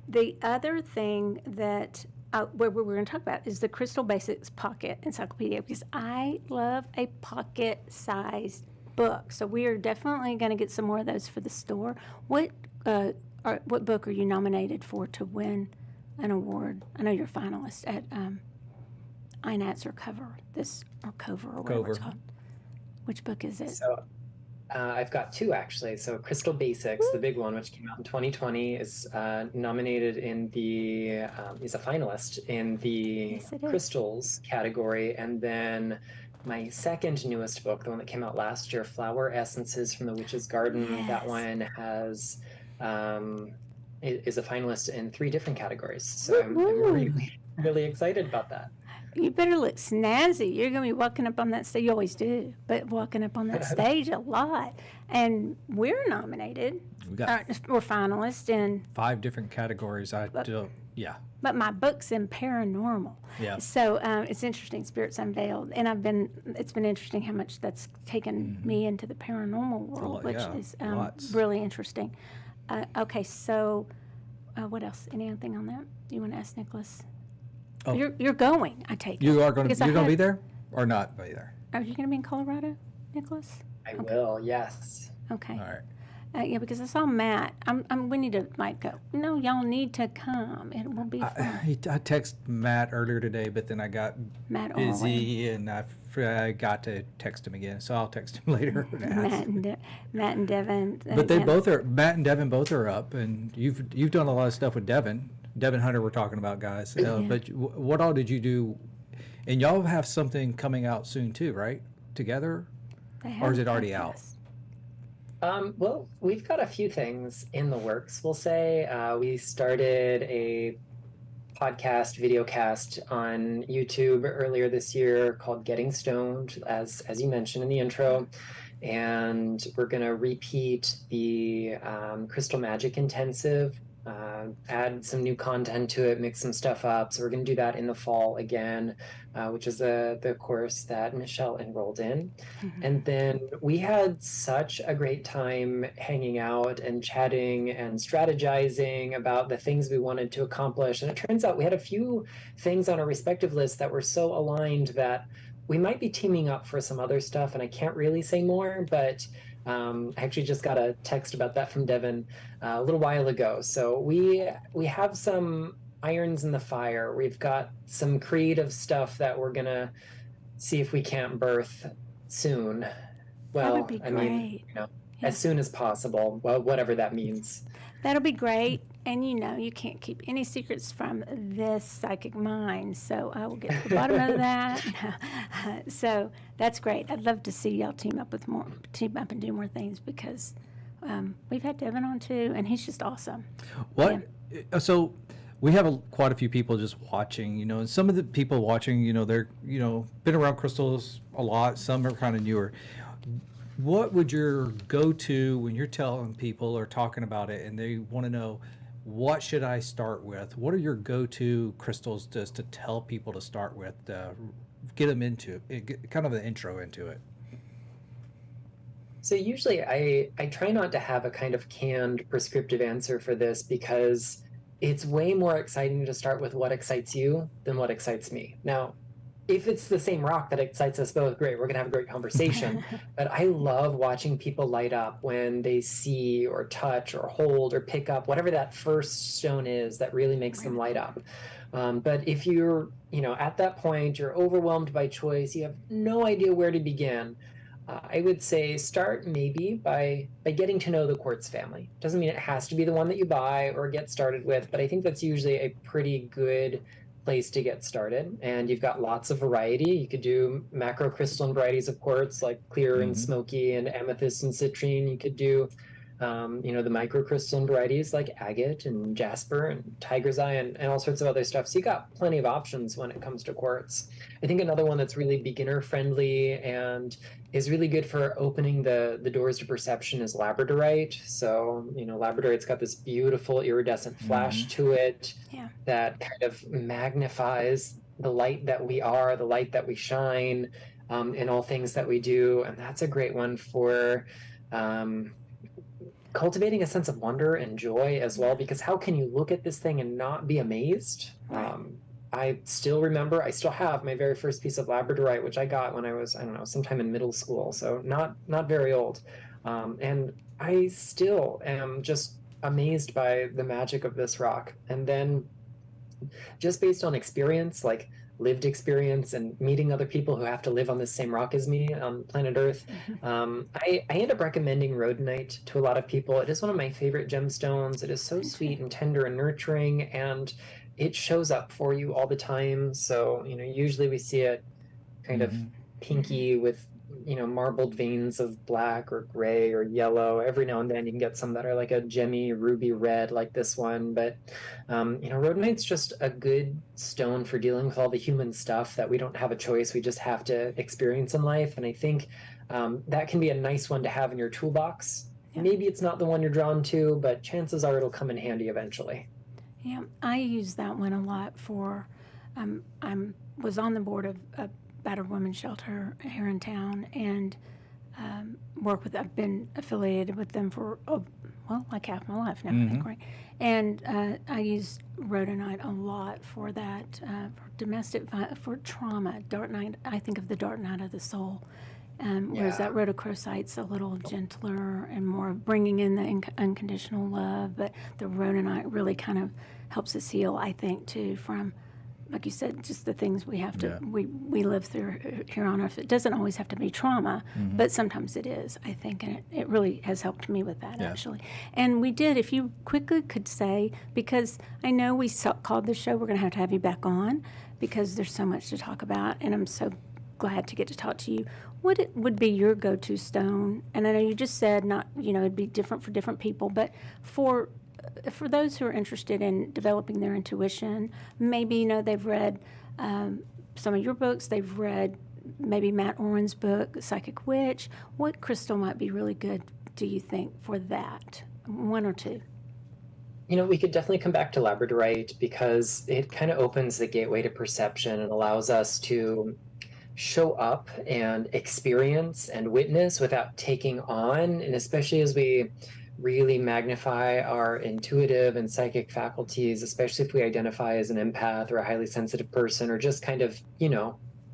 The other thing that we're going to talk about is the Crystal Basics Pocket Encyclopedia, because I love a pocket-sized book. So we are definitely going to get some more of those for the store. What book are you nominated for to win an award? I know you're a finalist at INATS or Cover, or whatever it's called. Which book is it? So I've got two, actually. So Crystal Basics, the big one, which came out in 2020, is nominated in the, is a finalist in the Yes, it is. crystals category. And then my second newest book, the one that came out last year, Flower Essences from the Witch's Garden, that Yes. one is a finalist in 3 different categories. So I'm really, really excited about that. You better look snazzy. You're going to be walking up on that stage. You always do, but walking up on that stage a lot. And we're nominated. We got We're finalists in, 5 different categories. Yeah. but my book's in paranormal. Yeah. So it's interesting, Spirits Unveiled. And it's been interesting how much that's taken me into the paranormal world, which is lots. really interesting. Okay, so what else? Anything on that you want to ask Nicholas? Oh. You're going, I take it. You are going Because to I be had- there or not be there? Are you going to be in Colorado, Nicholas? I will, yes. Okay. All right. Yeah, because I saw Matt. We need to go. No, y'all need to come. It will be fun. I texted Matt earlier today, but then I got Matt busy and I got to text him again. So I'll text him later. And ask. Matt and Devin. But they both are. Matt and Devin both are up, and you've done a lot of stuff with Devin. Devin Hunter, we're talking about, guys. But what all did you do? And y'all have something coming out soon too, right? Together, or is it already out? Well, we've got a few things in the works. We'll say we started a podcast, video cast on YouTube earlier this year called Getting Stoned, as you mentioned in the intro. And we're going to repeat the Crystal Magic Intensive, add some new content to it, mix some stuff up. So we're going to do that in the fall again, which is the course that Michelle enrolled in. And then we had such a great time hanging out and chatting and strategizing about the things we wanted to accomplish. And it turns out we had a few things on our respective lists that were so aligned that we might be teaming up for some other stuff. And I can't really say more, but I actually just got a text about that from Devin a little while ago. So we have some irons in the fire. We've got some creative stuff that we're gonna see if we can't birth soon. Well, would be I mean, great. as soon as possible. Well, whatever that means. That'll be great. And you can't keep any secrets from this psychic mind. So I will get to the bottom of that. So that's great. I'd love to see y'all team up and do more things, because we've had Devin on too, and he's just awesome. What? So we have quite a few people just watching, and some of the people watching, they're, been around crystals a lot. Some are kind of newer. What would your go-to when you're telling people or talking about it and they want to know, what should I start with? What are your go-to crystals just to tell people to start with, get them into it, kind of an intro into it? So usually I try not to have a kind of canned prescriptive answer for this, because it's way more exciting to start with what excites you than what excites me. Now, if it's the same rock that excites us both, great, we're gonna have a great conversation. But I love watching people light up when they see or touch or hold or pick up whatever that first stone is that really makes them light up. But if you're, at that point, you're overwhelmed by choice, you have no idea where to begin, I would say start maybe by getting to know the quartz family. Doesn't mean it has to be the one that you buy or get started with, but I think that's usually a pretty good place to get started. And you've got lots of variety. You could do macrocrystalline varieties of quartz like clear and smoky and amethyst and citrine. You could do the microcrystalline varieties like agate and jasper and tiger's eye and all sorts of other stuff. So you got plenty of options when it comes to quartz. I think another one that's really beginner friendly and is really good for opening the doors to perception is labradorite. So, labradorite's got this beautiful iridescent flash to it that kind of magnifies the light that we are, the light that we shine in all things that we do. And that's a great one for cultivating a sense of wonder and joy as well, because how can you look at this thing and not be amazed? I still remember, I still have my very first piece of labradorite, which I got when I was, I don't know, sometime in middle school, so not very old. And I still am just amazed by the magic of this rock. And then just based on experience, like lived experience and meeting other people who have to live on the same rock as me on planet Earth, I end up recommending rhodonite to a lot of people. It is one of my favorite gemstones. It is so sweet and tender and nurturing, and it shows up for you all the time. So, usually we see it kind of pinky with, marbled veins of black or gray or yellow. Every now and then you can get some that are like a gemmy ruby red like this one. But, rhodonite's just a good stone for dealing with all the human stuff that we don't have a choice. We just have to experience in life. And I think that can be a nice one to have in your toolbox. Maybe it's not the one you're drawn to, but chances are it'll come in handy eventually. Yeah, I use that one a lot for, I was on the board of a battered women's shelter here in town and I've been affiliated with them for, like half my life now, I think, right? And I use rhodonite a lot for that, for trauma, dark night. I think of the dark night of the soul. Whereas that rhodochrosite's a little gentler and more bringing in the unconditional love, but the rhodonite really kind of helps us heal, I think, too, from, like you said, just the things we have to, we live through here on Earth. It doesn't always have to be trauma, but sometimes it is, I think, and it really has helped me with that, actually. And we did, if you quickly could say, because I know we called this show, we're going to have you back on, because there's so much to talk about, and I'm so glad to get to talk to you. What would be your go-to stone? And I know you just said not, it'd be different for different people, but for those who are interested in developing their intuition, maybe, they've read some of your books, they've read maybe Matt Oren's book, Psychic Witch. What crystal might be really good, do you think, for that? One or two? We could definitely come back to labradorite because it kind of opens the gateway to perception and allows us to show up and experience and witness without taking on. And especially as we really magnify our intuitive and psychic faculties, especially if we identify as an empath or a highly sensitive person or just kind of,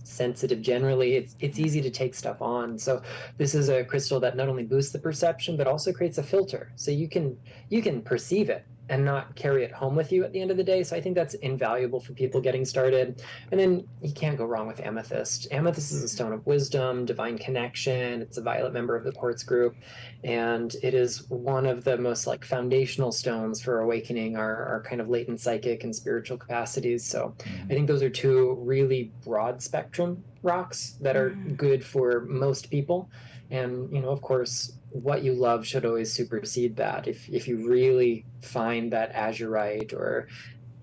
sensitive generally, it's easy to take stuff on. So this is a crystal that not only boosts the perception, but also creates a filter. So you can perceive it and not carry it home with you at the end of the day. So I think that's invaluable for people getting started. And then you can't go wrong with amethyst. Amethyst is a stone of wisdom, divine connection. It's a violet member of the quartz group. And it is one of the most foundational stones for awakening our kind of latent psychic and spiritual capacities. So I think those are two really broad spectrum rocks that are good for most people. And, of course, what you love should always supersede that. If you really find that azurite or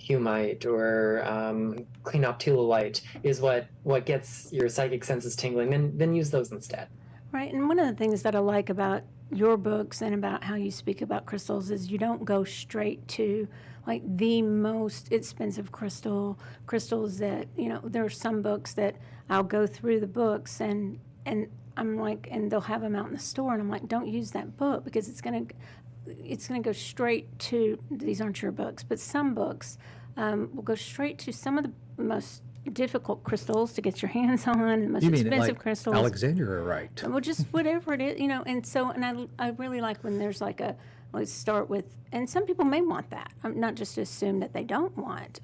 humite or cleanoptilolite is what gets your psychic senses tingling, then use those instead. Right, and one of the things that I like about your books and about how you speak about crystals is you don't go straight to the most expensive crystals that, there are some books that I'll go through the books and I'm and they'll have them out in the store, and I'm like, don't use that book because it's gonna go straight to, these aren't your books, but some books will go straight to some of the most difficult crystals to get your hands on, and the most expensive crystals. Alexandrite. Well, just whatever it is, and I really like when there's let's start with, and some people may want that. Not just to assume that they don't want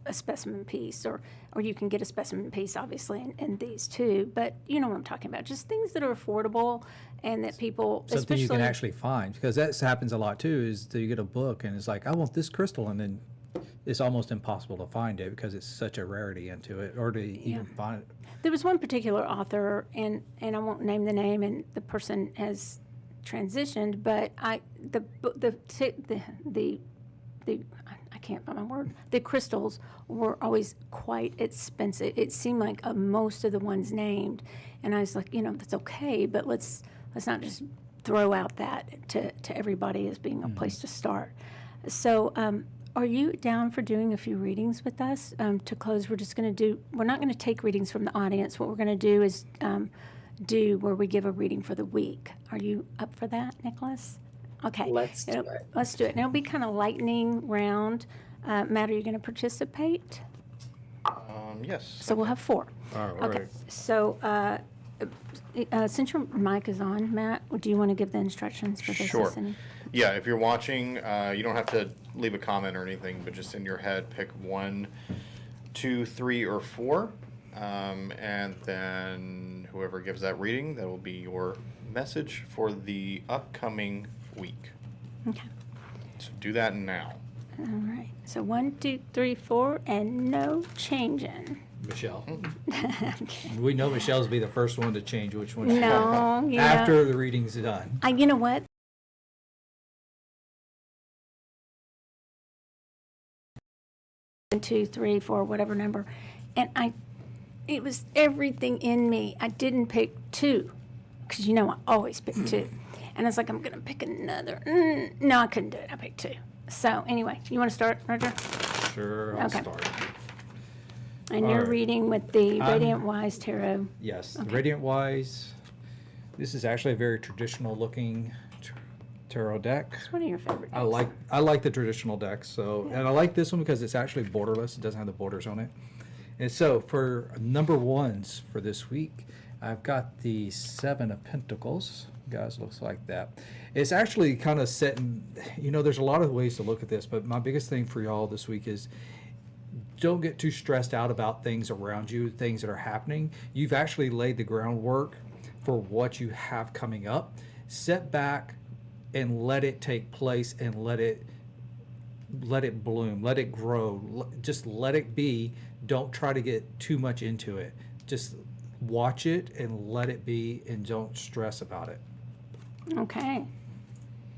a specimen piece, or you can get a specimen piece, obviously, in these too. But you know what I'm talking about. Just things that are affordable and that people, Something you can especially- actually find, because that happens a lot too, is that you get a book and it's like, I want this crystal, and then it's almost impossible to find it because it's such a rarity into it, or to even find it. There was one particular author, and I won't name the name, and the person has transitioned, but I can't find my word. The crystals were always quite expensive. It seemed like most of the ones named, and I was like, that's okay, but let's not just throw out that to everybody as being a place to start. So, are you down for doing a few readings with us? To close, we're not going to take readings from the audience. What we're going to do is do where we give a reading for the week. Are you up for that, Nicholas? Okay. Let's do it. Let's do it. And it'll be kind of lightning round. Matt, are you going to participate? Yes. So we'll have 4. All Okay. right. So since your mic is on, Matt, do you want to give the instructions for those Sure. listening? Yeah, if you're watching, you don't have to leave a comment or anything, but just in your head, pick 1, 2, 3, or 4. And then whoever gives that reading, that will be your message for the upcoming week. Okay. So do that now. All right. So 1, 2, 3, 4, and no changing. Michelle. We know Michelle's be the first one to change which one she No, wants you know. after the reading's done. You know what? One, 2, 3, 4, whatever number, and it was everything in me. I didn't pick 2, because I always pick 2, and I was like, I'm gonna pick another. No, I couldn't do it. I picked 2. So anyway, you want to start, Roger? Sure, I'll Okay. start. And All you're right. reading with the Radiant Wise Tarot. Yes, the Okay. Radiant Wise. This is actually a very traditional looking tarot deck. It's one of your favorite. I like the traditional decks, so and I like this one because it's actually borderless. It doesn't have the borders on it. And so for number 1s for this week, I've got the 7 of Pentacles. Guys, looks like that. It's actually kind of set in, there's a lot of ways to look at this, but my biggest thing for y'all this week is don't get too stressed out about things around you, things that are happening. You've actually laid the groundwork for what you have coming up. Sit back and let it take place, and let it bloom, let it grow, just let it be. Don't try to get too much into it. Just watch it and let it be, and don't stress about it. Okay.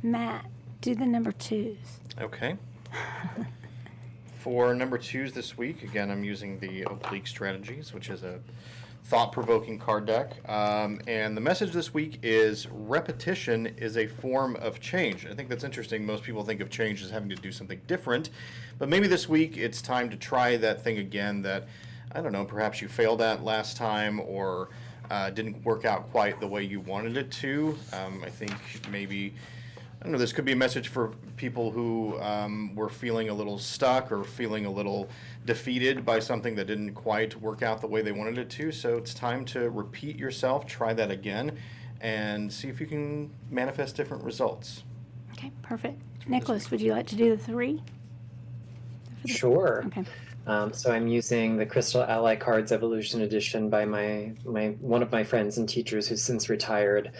Matt, do the number 2s. Okay. For number 2s this week, again, I'm using the Oblique Strategies, which is a thought-provoking card deck. And the message this week is repetition is a form of change. I think that's interesting. Most people think of change as having to do something different. But maybe this week it's time to try that thing again that, I don't know, perhaps you failed at last time, or didn't work out quite the way you wanted it to. I think maybe, I don't know, this could be a message for people who were feeling a little stuck or feeling a little defeated by something that didn't quite work out the way they wanted it to. So it's time to repeat yourself, try that again, and see if you can manifest different results. Okay, perfect. Nicholas, would you like to do the 3? Sure. Okay. So I'm using the Crystal Ally Cards Evolution Edition by one of my friends and teachers who's since retired.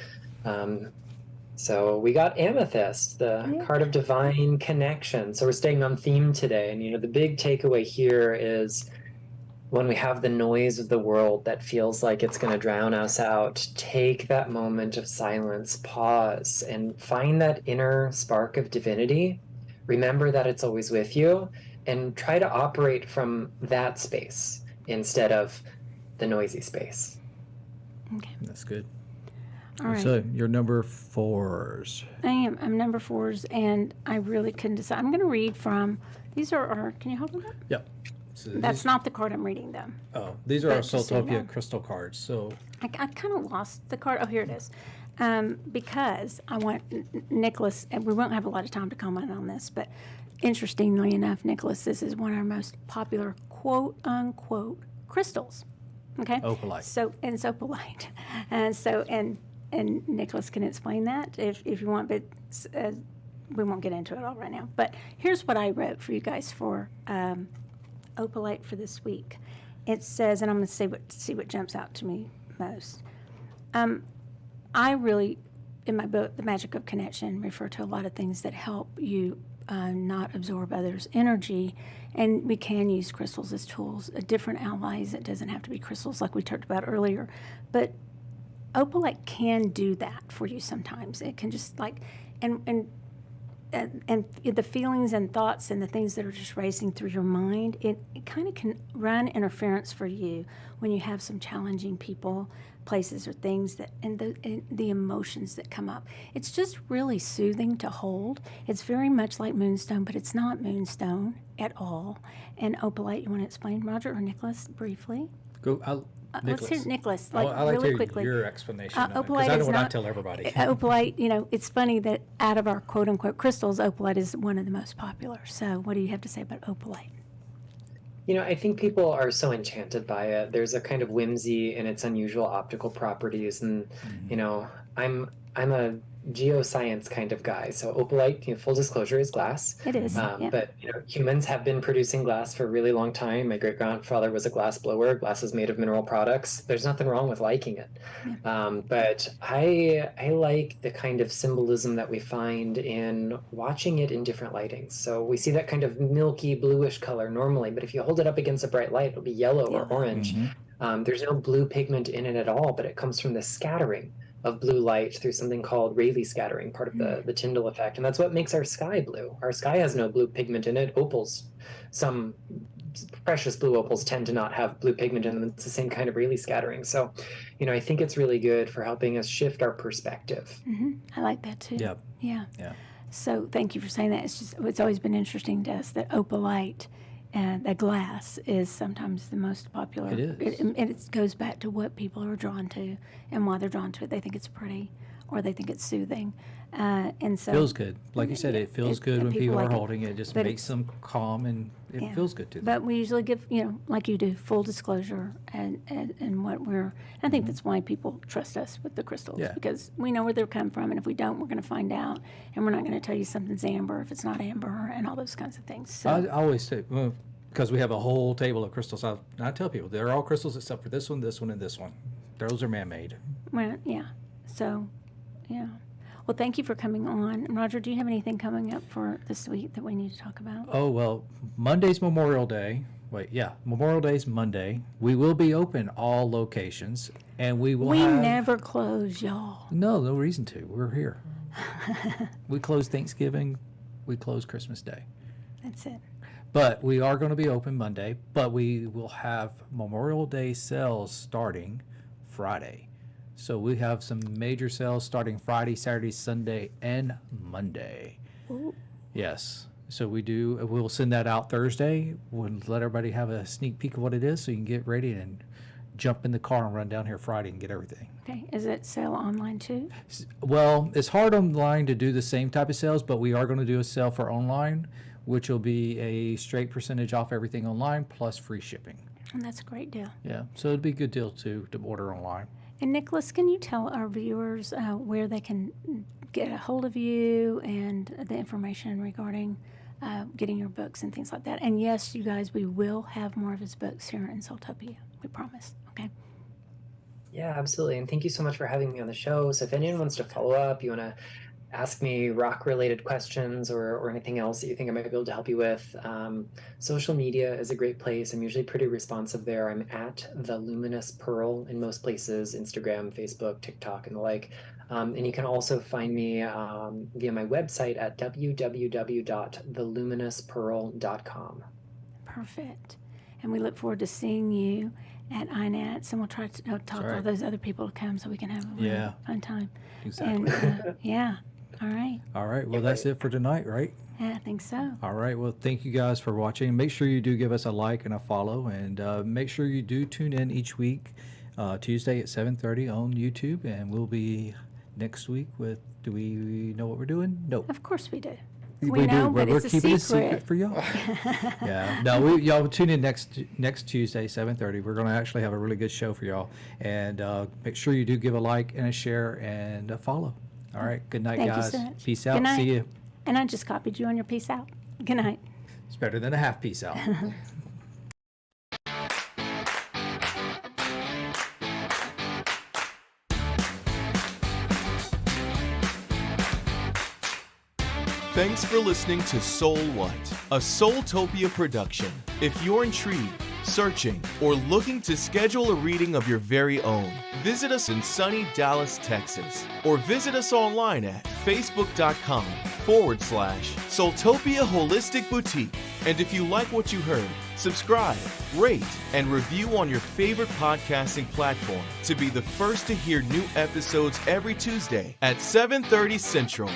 So we got Amethyst, the card of divine connection. So we're staying on theme today. And the big takeaway here is when we have the noise of the world that feels like it's going to drown us out, take that moment of silence, pause, and find that inner spark of divinity. Remember that it's always with you, and try to operate from that space instead of the noisy space. Okay. That's good. All right. So your number 4s. I'm number 4s, and I really couldn't decide. I'm going to read from, these are our, can you hold them up? Yep. So That's not the card I'm reading, though. these are our but just so you SoulTopia know. crystal cards. So I kind of lost the card. Oh, here it is. Because I want Nicholas, and we won't have a lot of time to comment on this, but interestingly enough, Nicholas, this is one of our most popular quote-unquote crystals. Okay? Oh, polite. So polite. And Nicholas can explain that if you want, but we won't get into it all right now. But here's what I wrote for you guys for opalite for this week. It says, and I'm going to see what jumps out to me most. I really, in my book, The Magic of Connection, refer to a lot of things that help you not absorb others' energy. And we can use crystals as tools, different allies. It doesn't have to be crystals like we talked about earlier. But opalite can do that for you sometimes. It can just like, and the feelings and thoughts and the things that are just racing through your mind, it kind of can run interference for you when you have some challenging people, places, or things that, and the emotions that come up. It's just really soothing to hold. It's very much like moonstone, but it's not moonstone at all. And opalite, you want to explain, Roger or Nicholas, briefly? Go. Let's hear Nicholas, like I like really to hear quickly. your explanation, because opalite I know is what I not- tell everybody. Opalite, it's funny that out of our quote-unquote crystals, opalite is one of the most popular. So what do you have to say about opalite? I think people are so enchanted by it. There's a kind of whimsy in its unusual optical properties, and I'm a geoscience kind of guy. So opalite, full disclosure, is glass. It is, yeah. But humans have been producing glass for a really long time. My great grandfather was a glass blower. Glass is made of mineral products. There's nothing wrong with liking it. But I like the kind of symbolism that we find in watching it in different lightings. So we see that kind of milky bluish color normally, but if you hold it up against a bright light, it'll be yellow or orange. There's no blue pigment in it at all, but it comes from the scattering of blue light through something called Rayleigh scattering, part of the Tyndall effect. And that's what makes our sky blue. Our sky has no blue pigment in it. Opals, some precious blue opals tend to not have blue pigment in them. It's the same kind of Rayleigh scattering. So, I think it's really good for helping us shift our perspective. I like that too. Yep. Yeah. Yeah. So thank you for saying that. It's always been interesting to us that opalite, the glass, is sometimes the most popular. It is. And it goes back to what people are drawn to and why they're drawn to it. They think it's pretty, or they think it's soothing, and so Feels good. Like you said, it feels good when people are like it. holding it. It just But makes them calm, and it feels good to them. But we usually give, like you do, full disclosure and what we're. I think that's why people trust us with the crystals, Yeah. because we know where they're come from, and if we don't, we're going to find out, and we're not going to tell you something's amber if it's not amber, and all those kinds of things. So I always say, well, because we have a whole table of crystals, I tell people they're all crystals except for this one, and this one. Those are man-made. well, yeah. So, yeah. Well, thank you for coming on. Roger, do you have anything coming up for this week that we need to talk about? Oh, well, Monday's Memorial Day. Memorial Day's Monday. We will be open all locations, and we will We have... never close, y'all. No reason to. We're here. We close Thanksgiving. We close Christmas Day. That's it. But we are going to be open Monday, but we will have Memorial Day sales starting Friday. So we have some major sales starting Friday, Saturday, Sunday, and Monday. Ooh. Yes. So we'll send that out Thursday. We'll let everybody have a sneak peek of what it is so you can get ready and jump in the car and run down here Friday and get everything. Okay. Is it sale online too? Well, it's hard online to do the same type of sales, but we are going to do a sale for online, which will be a straight percentage off everything online plus free shipping. And that's a great deal. Yeah, so it'd be a good deal to order online. And Nicholas, can you tell our viewers where they can get a hold of you and the information regarding getting your books and things like that? And yes, you guys, we will have more of his books here in SoulTopia. We promise. Okay. Yeah, absolutely. And thank you so much for having me on the show. So if anyone wants to follow up, you want to ask me rock-related questions or anything else that you think I might be able to help you with, social media is a great place. I'm usually pretty responsive there. I'm at The Luminous Pearl in most places, Instagram, Facebook, TikTok, and the like. And you can also find me via my website at www.theluminouspearl.com. Perfect. And we look forward to seeing you at INATS, and we'll try to talk all those other people to come so we can have a really fun time. Exactly. And, yeah. All right. All right. Well, that's it for tonight, right? Yeah, I think so. All right. Well, thank you guys for watching. Make sure you do give us a like and a follow, and make sure you do tune in each week, Tuesday at 7:30 on YouTube, and we'll be next week with. Do we know what we're doing? No. Of course we do. We We know, do, but we're it's a keeping it secret. secret for y'all. Yeah. No, y'all tune in next Tuesday, 7:30. We're going to actually have a really good show for y'all. And make sure you do give a like and a share and a follow. All right. Good night, Thank you guys. so much. Peace Good out. night. See you. And I just copied you on your peace out. Good night. It's better than a half peace out. Thanks for listening to SoulWhat, a SoulTopia production. If you're intrigued, searching, or looking to schedule a reading of your very own, visit us in sunny Dallas, Texas, or visit us online at facebook.com/SoulTopia Holistic Boutique. And if you like what you heard, subscribe, rate, and review on your favorite podcasting platform to be the first to hear new episodes every Tuesday at 7:30 Central.